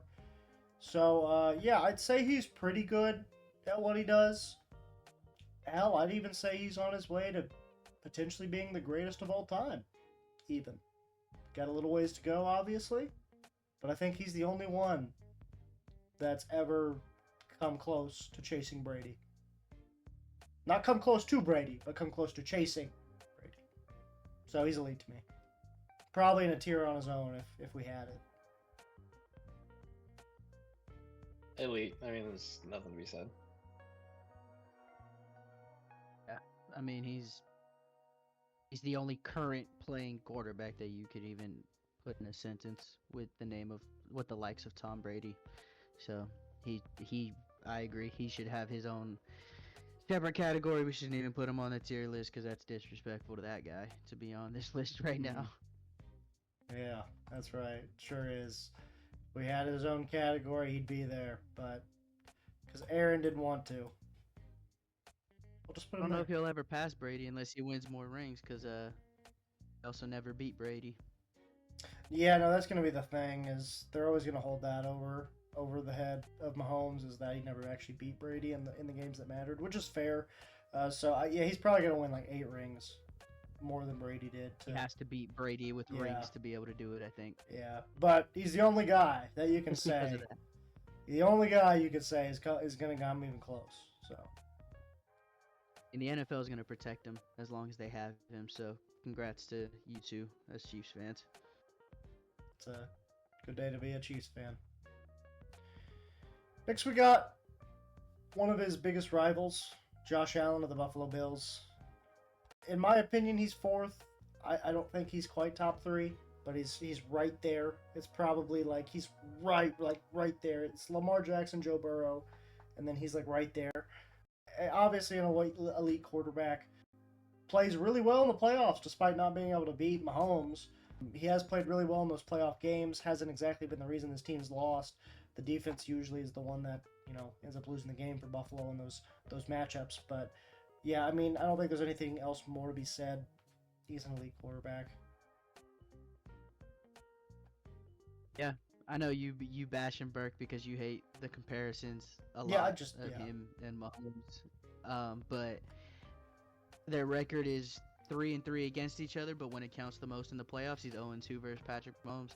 Speaker 1: So, yeah, I'd say he's pretty good at what he does. Hell, I'd even say he's on his way to potentially being the greatest of all time, even. Got a little ways to go, obviously, but I think he's the only one that's ever come close to chasing Brady. Not come close to Brady, but come close to chasing. So he's elite to me. Probably in a tier on his own if we had it.
Speaker 3: Elite. I mean, there's nothing to be said.
Speaker 2: Yeah, I mean he's the only current playing quarterback that you could even put in a sentence with the likes of Tom Brady. So I agree. He should have his own separate category. We shouldn't even put him on the tier list because that's disrespectful to that guy to be on this list right now.
Speaker 1: Yeah, that's right. Sure is. If we had his own category, he'd be there, but because Aaron didn't want to. We'll just put
Speaker 2: I
Speaker 1: him
Speaker 2: don't know
Speaker 1: there.
Speaker 2: if he'll ever pass Brady unless he wins more rings because he also never beat Brady.
Speaker 1: Yeah, no, that's gonna be the thing. Is they're always gonna hold that over the head of Mahomes is that he never actually beat Brady in the games that mattered, which is fair. Yeah, he's probably gonna win like 8 rings, more than Brady did.
Speaker 2: He has to beat Brady with
Speaker 1: Yeah.
Speaker 2: rings to be able to do it, I think.
Speaker 1: Yeah, but he's the only guy that you can
Speaker 2: Just because
Speaker 1: say.
Speaker 2: of that.
Speaker 1: The only guy you could say is gonna come even close. So
Speaker 2: And the NFL is going to protect him as long as they have him. So congrats to you two as Chiefs fans.
Speaker 1: it's a good day to be a Chiefs fan. Next, we got one of his biggest rivals, Josh Allen of the Buffalo Bills. In my opinion, he's 4th. I don't think he's quite top 3, but he's right there. It's probably like he's right there. It's Lamar Jackson, Joe Burrow, and then he's like right there. Obviously, an elite quarterback. Plays really well in the playoffs despite not being able to beat Mahomes. He has played really well in those playoff games. Hasn't exactly been the reason his team's lost. The defense usually is the one that ends up losing the game for Buffalo in those matchups. But yeah, I mean, I don't think there's anything else more to be said. He's an elite quarterback.
Speaker 2: Yeah, I know you bashing Burke because you hate the comparisons a
Speaker 1: Yeah,
Speaker 2: lot of him and Mahomes. But their record is 3-3 against each other. But when it counts the most in the playoffs, he's 0-2 versus Patrick Mahomes.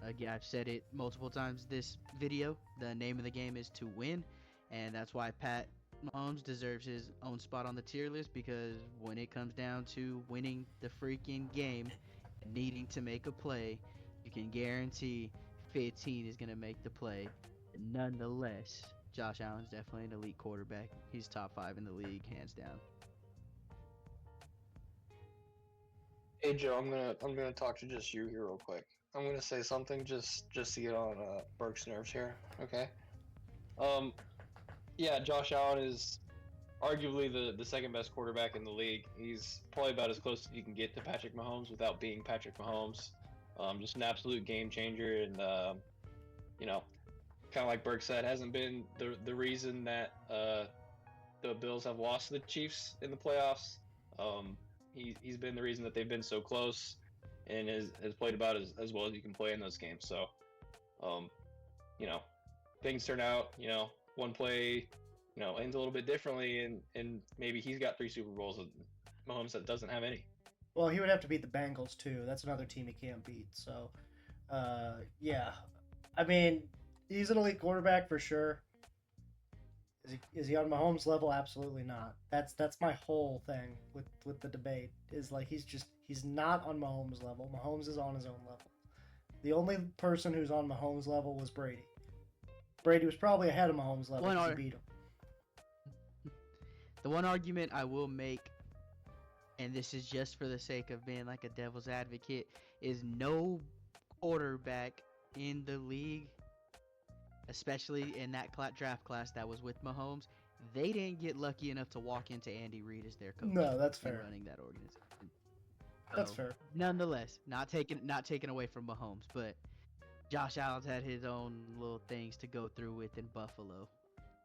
Speaker 2: Again, I've said it multiple times this video. The name of the game is to win, and that's why Pat Mahomes deserves his own spot on the tier list, because when it comes down to winning the freaking game and needing to make a play, you can guarantee 15 is going to make the play. Nonetheless, Josh Allen's definitely an elite quarterback. He's top 5 in the league, hands down.
Speaker 3: Hey Joe, I'm gonna talk to just you here real quick. I'm gonna say something just to get on Burke's nerves here. Okay. Yeah, Josh Allen is arguably the second best quarterback in the league. He's probably about as close as you can get to Patrick Mahomes without being Patrick Mahomes. Just an absolute game changer, and kind of like Burke said, hasn't been the reason that the Bills have lost to the Chiefs in the playoffs. He's been the reason that they've been so close, and has played about as well as you can play in those games. So, things turn out, one play, ends a little bit differently, and maybe he's got 3 Super Bowls, and Mahomes that doesn't have any.
Speaker 1: Well, he would have to beat the Bengals too. That's another team he can't beat. So, yeah, I mean, he's an elite quarterback for sure. Is he on Mahomes' level? Absolutely not. That's my whole thing with the debate. Is like he's not on Mahomes' level. Mahomes is on his own level. The only person who's on Mahomes' level was Brady. Brady was probably ahead of Mahomes' level because he beat him.
Speaker 2: The one argument I will make, and this is just for the sake of being like a devil's advocate, is no quarterback in the league, especially in that draft class that was with Mahomes, they didn't get lucky enough to walk into Andy Reid as their coach.
Speaker 1: No, that's fair.
Speaker 2: Running that organization.
Speaker 1: That's
Speaker 2: So,
Speaker 1: fair.
Speaker 2: Nonetheless, not taken away from Mahomes, but Josh Allen's had his own little things to go through with in Buffalo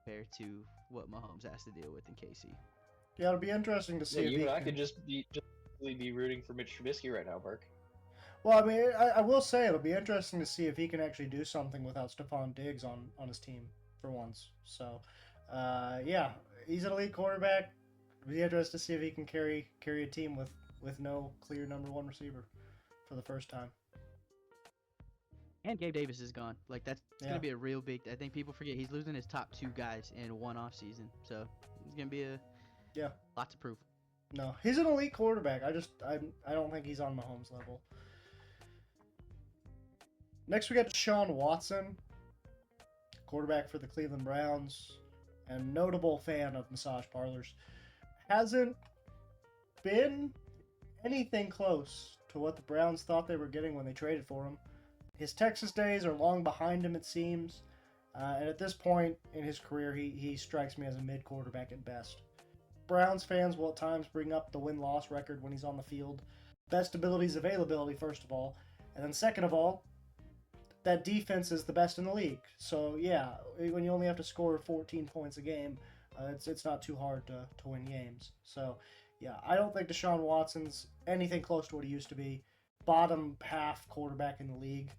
Speaker 2: compared to what Mahomes has to deal with in KC.
Speaker 1: Yeah, it'll be interesting to see.
Speaker 3: Yeah, you and I could just be rooting for Mitch Trubisky right now, Burke.
Speaker 1: Well, I mean, I will say it'll be interesting to see if he can actually do something without Stephon Diggs on his team for once. So, yeah, he's an elite quarterback. It'll be interesting to see if he can carry a team with no clear number 1 receiver for the first time.
Speaker 2: And Gabe Davis is gone. Like, that's going to be a real big... I think people forget he's losing his top 2 guys in one off season. So, it's going to be lot to prove.
Speaker 1: No, he's an elite quarterback. I don't think he's on Mahomes' level. Next, we got Deshaun Watson, quarterback for the Cleveland Browns, and notable fan of massage parlors. Hasn't been anything close to what the Browns thought they were getting when they traded for him. His Texas days are long behind him, it seems. And at this point in his career, he strikes me as a mid quarterback at best. Browns fans will at times bring up the win-loss record when he's on the field. Best ability is availability, first of all. And then second of all, that defense is the best in the league. So, yeah, when you only have to score 14 points a game, it's not too hard to win games. So, yeah, I don't think Deshaun Watson's anything close to what he used to be. Bottom half quarterback in the league.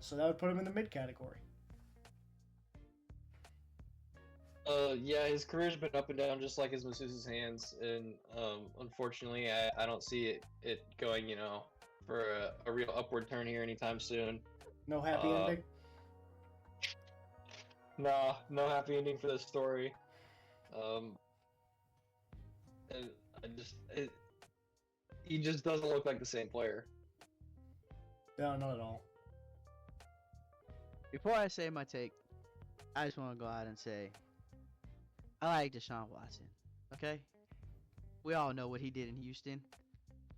Speaker 1: So that would put him in the mid category.
Speaker 3: Yeah, his career's been up and down just like his masseuse's hands, and unfortunately, I don't see it going, for a real upward turn here anytime soon.
Speaker 1: No happy ending?
Speaker 3: No happy ending for this story. And he just doesn't look like the same player.
Speaker 1: No, not at all.
Speaker 2: Before I say my take, I just want to go out and say, I like Deshaun Watson. Okay? We all know what he did in Houston.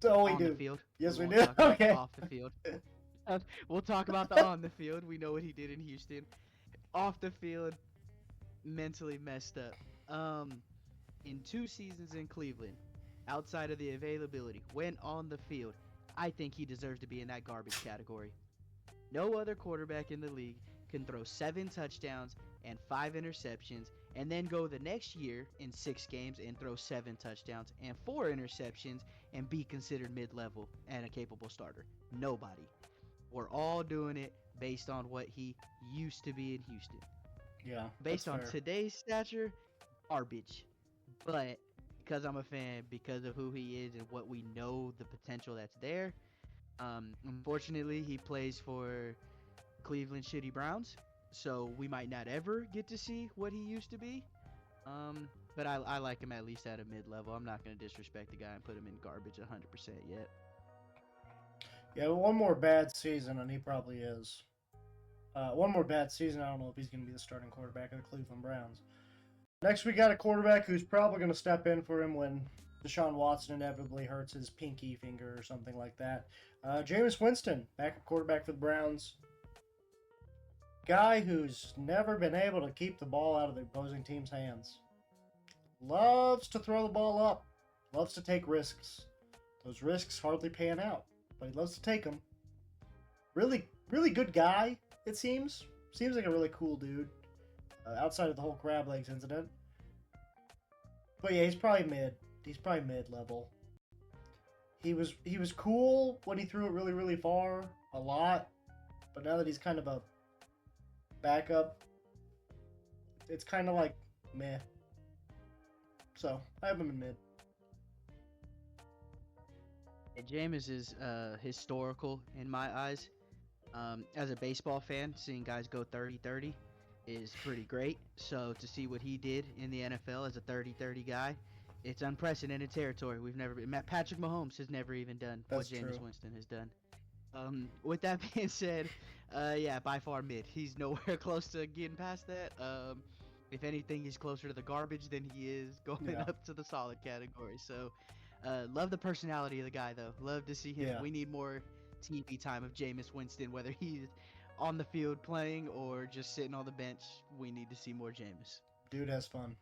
Speaker 1: So we
Speaker 2: on
Speaker 1: do.
Speaker 2: The field.
Speaker 1: Yes, we
Speaker 2: won't
Speaker 1: do.
Speaker 2: talk about
Speaker 1: Okay.
Speaker 2: Off the field. We'll talk about the on the field. We know what he did in Houston. Off the field, mentally messed up. In 2 seasons in Cleveland, outside of the availability, when on the field, I think he deserves to be in that garbage category. No other quarterback in the league can throw 7 touchdowns and 5 interceptions and then go the next year in 6 games and throw 7 touchdowns and 4 interceptions and be considered mid-level and a capable starter. Nobody. We're all doing it based on what he used to be in Houston.
Speaker 1: Yeah.
Speaker 2: Based on
Speaker 1: fair.
Speaker 2: today's stature, garbage. But because I'm a fan, because of who he is and what we know, the potential that's there, unfortunately, he plays for Cleveland Shitty Browns, so we might not ever get to see what he used to be. But I like him at least at a mid-level. I'm not going to disrespect the guy and put him in garbage 100% yet.
Speaker 1: Yeah, one more bad season, and he probably is. One more bad season, I don't know if he's going to be the starting quarterback of the Cleveland Browns. Next, we got a quarterback who's probably going to step in for him when Deshaun Watson inevitably hurts his pinky finger or something like that. Jameis Winston, backup quarterback for the Browns. Guy who's never been able to keep the ball out of the opposing team's hands. Loves to throw the ball up. Loves to take risks. Those risks hardly pan out, but he loves to take them. Really, really good guy, it seems. Seems like a really cool dude. Outside of the whole crab legs incident. But yeah, he's probably mid. He's probably mid-level. He was cool when he threw it really, really far. A lot. But now that he's kind of a backup, it's kind of like meh. So, I have him in mid.
Speaker 2: Jameis is historical in my eyes. As a baseball fan, seeing guys go 30-30 is pretty great. So to see what he did in the NFL as a 30-30 guy, it's unprecedented territory. We've never been. Patrick Mahomes has never even done
Speaker 1: That's
Speaker 2: what Jameis
Speaker 1: true.
Speaker 2: Winston has done. With that being said, yeah, by far mid. He's nowhere close to getting past that. If anything, he's closer to the garbage than he is going up to the solid category. So, love the personality of the guy, though. Love to see him.
Speaker 1: Yeah.
Speaker 2: We need more TV time of Jameis Winston, whether he's on the field playing or just sitting on the bench. We need to see more Jameis.
Speaker 1: Dude has fun.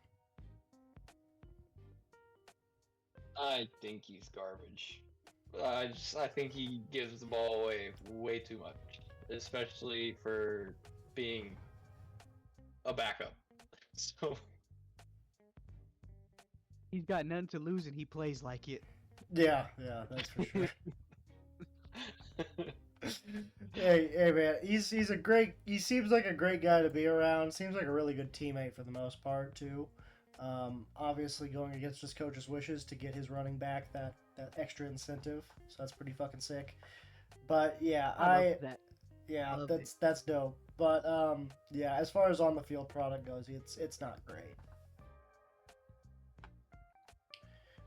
Speaker 3: I think he's garbage. I think he gives the ball away way too much, especially for being a backup. So
Speaker 2: He's got none to lose and he plays like it.
Speaker 1: Yeah, that's for sure. Hey man, he's a great. He seems like a great guy to be around. Seems like a really good teammate for the most part too. Obviously going against his coach's wishes to get his running back that extra incentive. So that's pretty fucking sick. But yeah,
Speaker 2: I love that.
Speaker 1: yeah,
Speaker 2: Love
Speaker 1: that's dope. But yeah, as far as on the field product goes, it's not great.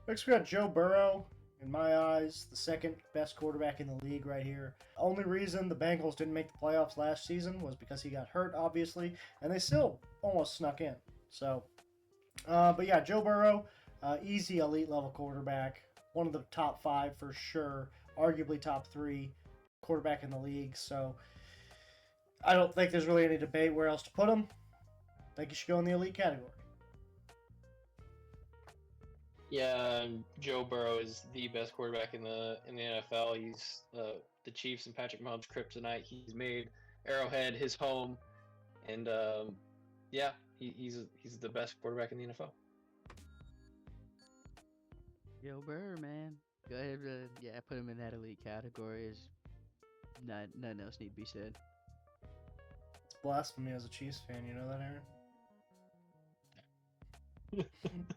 Speaker 1: Next we got Joe Burrow. In my eyes, the second best quarterback in the league right here. Only reason the Bengals didn't make the playoffs last season was because he got hurt, obviously, and they still almost snuck in. So, but yeah, Joe Burrow, easy elite level quarterback, one of the top 5 for sure, arguably top 3 quarterback in the league. So, I don't think there's really any debate where else to put him. I think he should go in the elite category.
Speaker 3: Yeah, Joe Burrow is the best quarterback in the NFL. He's the Chiefs and Patrick Mahomes' kryptonite. He's made Arrowhead his home, and yeah, he's the best quarterback in the NFL.
Speaker 2: Yo, Burr, man. Go ahead, yeah, put him in that elite category. Is nothing else need to be said.
Speaker 1: It's blasphemy as a Chiefs fan. You know that, Aaron?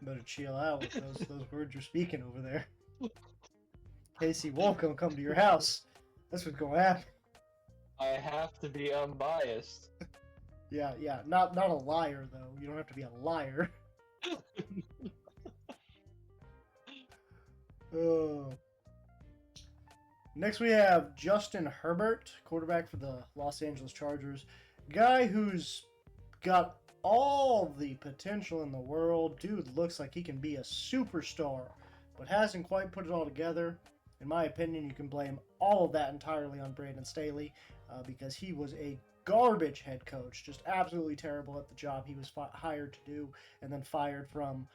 Speaker 1: Better chill out with those words you're speaking over there. Casey Wolf gonna come to your house. That's what's gonna happen.
Speaker 3: I have to be unbiased.
Speaker 1: Yeah. Not a liar though. You don't have to be a liar. Next we have Justin Herbert, quarterback for the Los Angeles Chargers. Guy who's got all the potential in the world. Dude looks like he can be a superstar, but hasn't quite put it all together. In my opinion, you can blame all of that entirely on Brandon Staley because he was a garbage head coach, just absolutely terrible at the job he was hired to do and then fired from.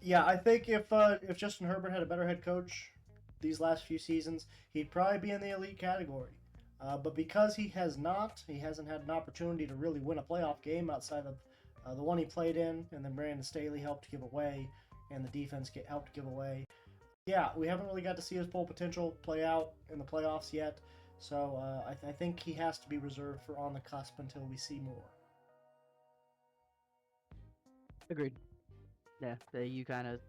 Speaker 1: Yeah, I think if Justin Herbert had a better head coach these last few seasons, he'd probably be in the elite category. But because he hasn't had an opportunity to really win a playoff game outside of the one he played in, and then Brandon Staley helped give away, and the defense helped give away. Yeah, we haven't really got to see his full potential play out in the playoffs yet. So I think he has to be reserved for on the cusp until we see more.
Speaker 2: Agreed. Yeah, you kind of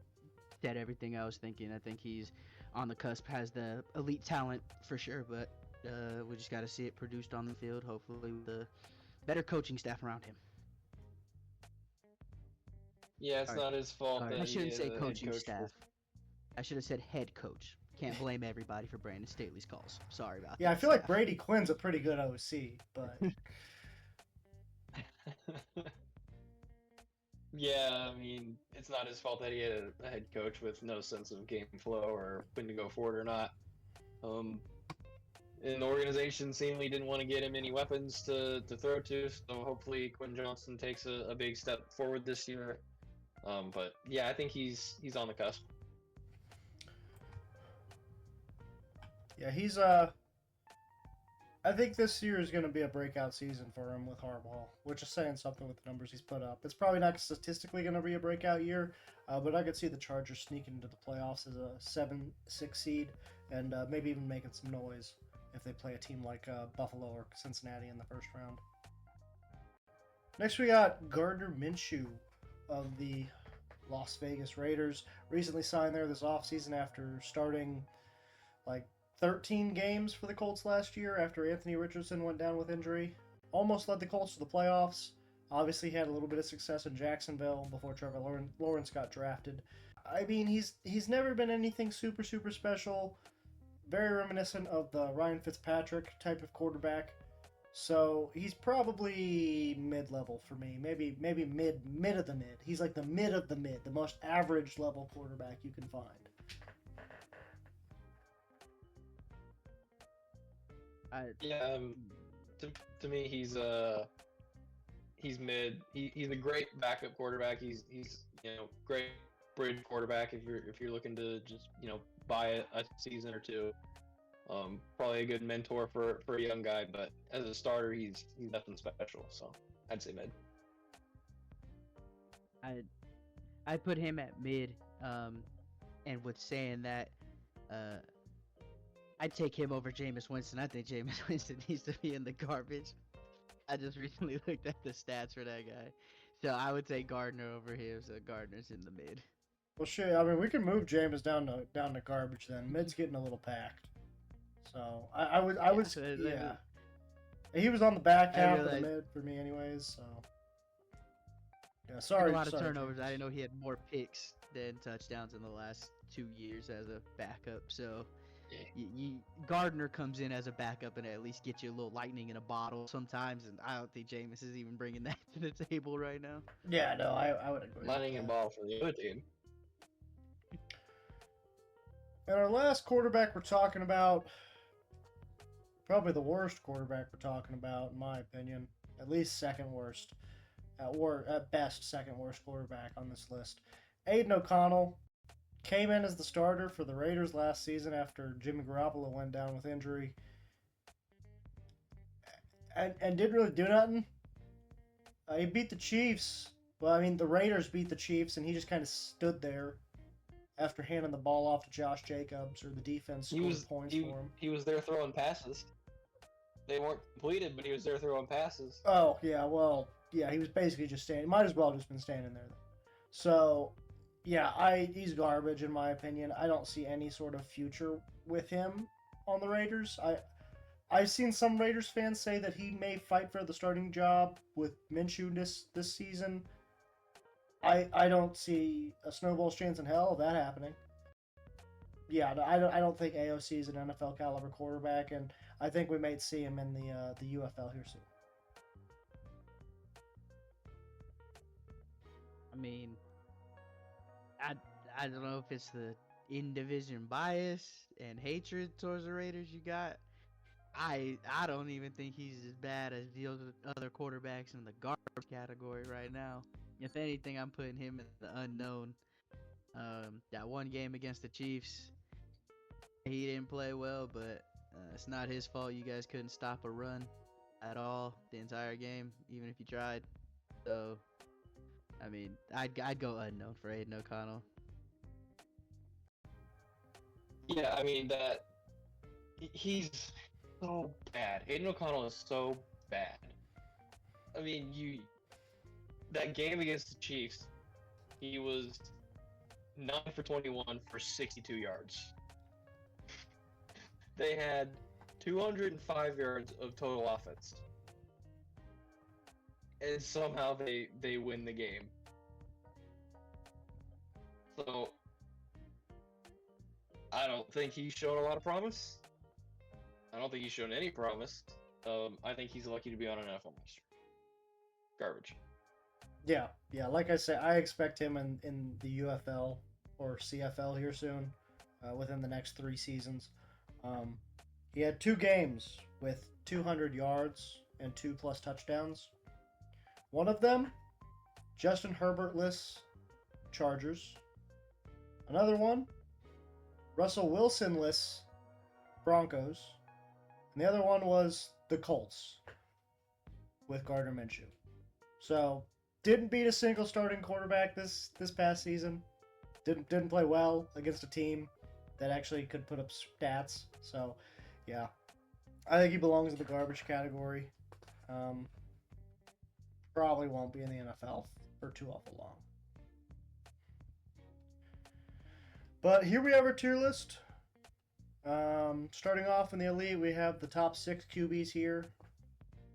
Speaker 2: said everything I was thinking. I think he's on the cusp, has the elite talent for sure, but we just got to see it produced on the field, hopefully with a better coaching staff around him.
Speaker 3: Yeah, it's not his fault.
Speaker 2: I shouldn't say coaching staff. I should have said head coach. Can't blame everybody for Brandon Staley's calls. Sorry about that.
Speaker 1: Yeah, I feel like Brady Quinn's a pretty good OC, but...
Speaker 3: Yeah, I mean, it's not his fault that he had a head coach with no sense of game flow or when to go forward or not. And the organization seemingly didn't want to get him any weapons to throw to, so hopefully Quinn Johnson takes a big step forward this year. But yeah, I think he's on the cusp.
Speaker 1: Yeah, he's I think this year is going to be a breakout season for him with Harbaugh, which is saying something with the numbers he's put up. It's probably not statistically going to be a breakout year, but I could see the Chargers sneaking into the playoffs as a 7-6 seed and maybe even making some noise if they play a team like Buffalo or Cincinnati in the first round. Next, we got Gardner Minshew of the Las Vegas Raiders. Recently signed there this offseason after starting like 13 games for the Colts last year after Anthony Richardson went down with injury. Almost led the Colts to the playoffs. Obviously had a little bit of success in Jacksonville before Trevor Lawrence got drafted. I mean, he's never been anything super special. Very reminiscent of the Ryan Fitzpatrick type of quarterback. So he's probably mid-level for me. Maybe mid of the mid. He's like the mid of the mid, the most average level quarterback you can find.
Speaker 3: Yeah, to me, he's mid. He's a great backup quarterback. He's great bridge quarterback if you're looking to just buy a season or two. Probably a good mentor for a young guy, but as a starter, he's nothing special. So I'd say mid.
Speaker 2: I'd put him at mid, and with saying that, I'd take him over Jameis Winston. I think Jameis Winston needs to be in the garbage. I just recently looked at the stats for that guy. So I would take Gardner over him, so Gardner's in the mid.
Speaker 1: Well, shit, I mean, we can move Jameis down to garbage then. Mid's getting a little packed. So I would yeah. He was on the back half of the mid for me anyways, so. Yeah, sorry.
Speaker 2: A lot of turnovers.
Speaker 1: James.
Speaker 2: I didn't know he had more picks than touchdowns in the last 2 years as a backup, so... Gardner comes in as a backup and at least gets you a little lightning in a bottle sometimes, and I don't think Jameis is even bringing that to the table right now.
Speaker 1: Yeah, no, I would agree.
Speaker 3: Lightning in a bottle for the other team.
Speaker 1: And our last quarterback we're talking about, probably the worst quarterback we're talking about, in my opinion. At least second worst. At best, second worst quarterback on this list. Aiden O'Connell came in as the starter for the Raiders last season after Jimmy Garoppolo went down with injury. And didn't really do nothing. He beat the Chiefs. Well, I mean, the Raiders beat the Chiefs, and he just kind of stood there after handing the ball off to Josh Jacobs, or the defense scored points for him.
Speaker 3: He was there throwing passes. They weren't completed, but he was there throwing passes.
Speaker 1: Oh, yeah, well, yeah, he was basically just standing. Might as well have just been standing there. So, yeah, he's garbage, in my opinion. I don't see any sort of future with him on the Raiders. I've seen some Raiders fans say that he may fight for the starting job with Minshew this season. I don't see a snowball's chance in hell of that happening. Yeah, I don't think AOC is an NFL caliber quarterback, and I think we might see him in the UFL here soon.
Speaker 2: I mean, I don't know if it's the in-division bias and hatred towards the Raiders you got. I don't even think he's as bad as the other quarterbacks in the garbage category right now. If anything, I'm putting him in the unknown. That one game against the Chiefs, he didn't play well, but it's not his fault. You guys couldn't stop a run at all the entire game, even if you tried. So, I mean, I'd go unknown for Aiden O'Connell.
Speaker 3: Yeah, I mean he's so bad. Aiden O'Connell is so bad. I mean, that game against the Chiefs, he was 9 for 21 for 62 yards. They had 205 yards of total offense. And somehow they win the game. So, I don't think he's shown a lot of promise. I don't think he's shown any promise. I think he's lucky to be on an NFL roster. Garbage.
Speaker 1: Yeah, like I said, I expect him in the UFL or CFL here soon, within the next 3 seasons. He had 2 games with 200 yards and 2+ touchdowns. One of them, Justin Herbert-less Chargers. Another one, Russell Wilson-less Broncos. And the other one was the Colts with Gardner Minshew. So, didn't beat a single starting quarterback this past season. Didn't play well against a team that actually could put up stats. So, yeah. I think he belongs in the garbage category. Probably won't be in the NFL for too awful long. But here we have our tier list. Starting off in the elite, we have the top 6 QBs here.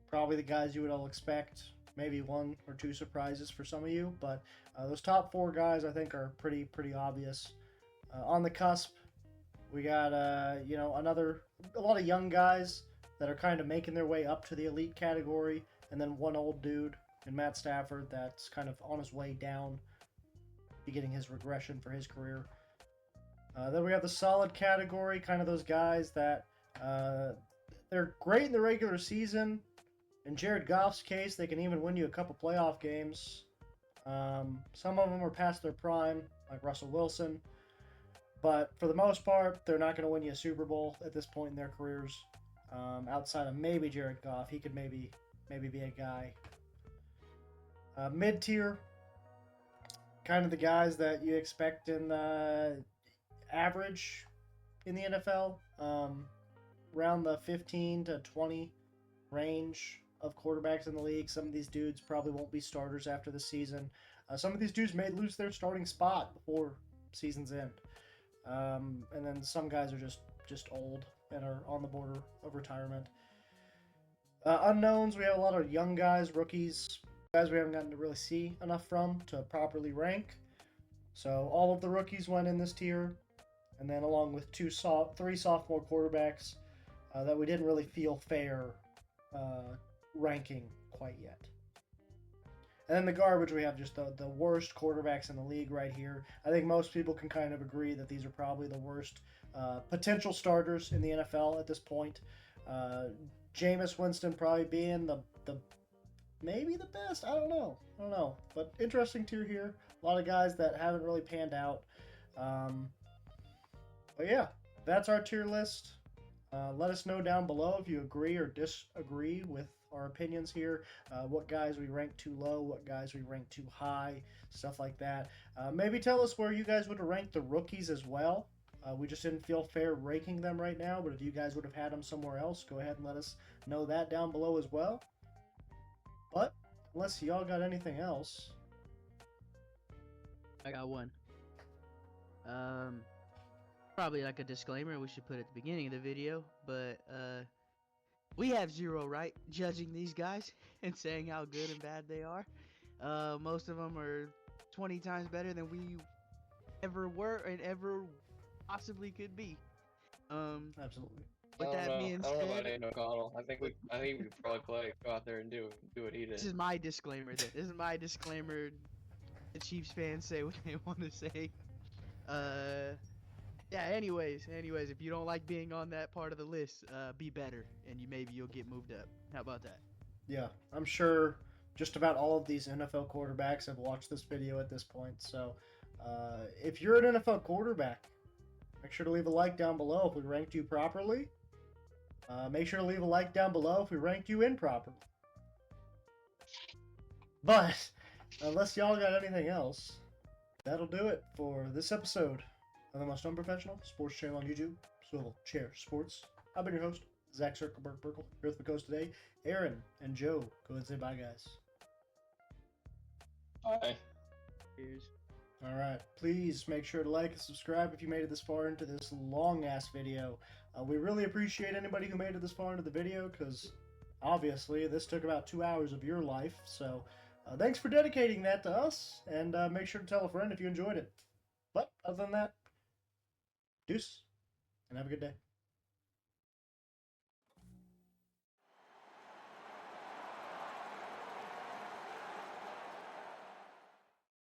Speaker 1: Probably the guys you would all expect. Maybe 1 or 2 surprises for some of you, but those top 4 guys I think are pretty obvious. On the cusp, we got a lot of young guys that are kind of making their way up to the elite category, and then one old dude in Matt Stafford that's kind of on his way down, beginning his regression for his career. Then we have the solid category, kind of those guys that they're great in the regular season. In Jared Goff's case, they can even win you a couple playoff games. Some of them are past their prime, like Russell Wilson. But for the most part, they're not going to win you a Super Bowl at this point in their careers. Outside of maybe Jared Goff, he could maybe be a guy. Mid-tier, kind of the guys that you expect in average in the NFL. Around the 15 to 20 range of quarterbacks in the league. Some of these dudes probably won't be starters after the season. Some of these dudes may lose their starting spot before season's end. And then some guys are just old and are on the border of retirement. Unknowns, we have a lot of young guys, rookies, guys we haven't gotten to really see enough from to properly rank. So all of the rookies went in this tier, and then along with 3 sophomore quarterbacks that we didn't really feel fair ranking quite yet. And then the garbage, we have just the worst quarterbacks in the league right here. I think most people can kind of agree that these are probably the worst potential starters in the NFL at this point. Jameis Winston probably being the maybe the best. I don't know. But interesting tier here. A lot of guys that haven't really panned out. But yeah, that's our tier list. Let us know down below if you agree or disagree with our opinions here. What guys we rank too low, what guys we rank too high, stuff like that. Maybe tell us where you guys would have ranked the rookies as well. We just didn't feel fair ranking them right now, but if you guys would have had them somewhere else, go ahead and let us know that down below as well. But unless y'all got anything else,
Speaker 2: I got one. Probably like a disclaimer we should put at the beginning of the video, but we have zero right judging these guys and saying how good and bad they are. Most of them are 20 times better than we ever were and ever possibly could be.
Speaker 1: absolutely.
Speaker 2: With that being
Speaker 3: I don't know about
Speaker 2: said,
Speaker 3: Aiden O'Connell. I think we probably go out there and do what he did.
Speaker 2: this is my disclaimer. This is my disclaimer. The Chiefs fans say what they want to say. Yeah. Anyways, if you don't like being on that part of the list, be better, and maybe you'll get moved up. How about that?
Speaker 1: Yeah, I'm sure just about all of these NFL quarterbacks have watched this video at this point. So, if you're an NFL quarterback, make sure to leave a like down below if we ranked you properly. Make sure to leave a like down below if we ranked you improperly. But, unless y'all got anything else, that'll do it for this episode of the most unprofessional sports channel on YouTube, Swivel Chair Sports. I've been your host, Zach Circleberg Burkle, here with the coast today, Aaron and Joe. Go ahead and say bye, guys.
Speaker 3: Bye.
Speaker 2: Cheers.
Speaker 1: Alright, please make sure to like and subscribe if you made it this far into this long-ass video. We really appreciate anybody who made it this far into the video, because obviously this took about 2 hours of your life, so thanks for dedicating that to us, and make sure to tell a friend if you enjoyed it. But other than that, deuce, and have a good day.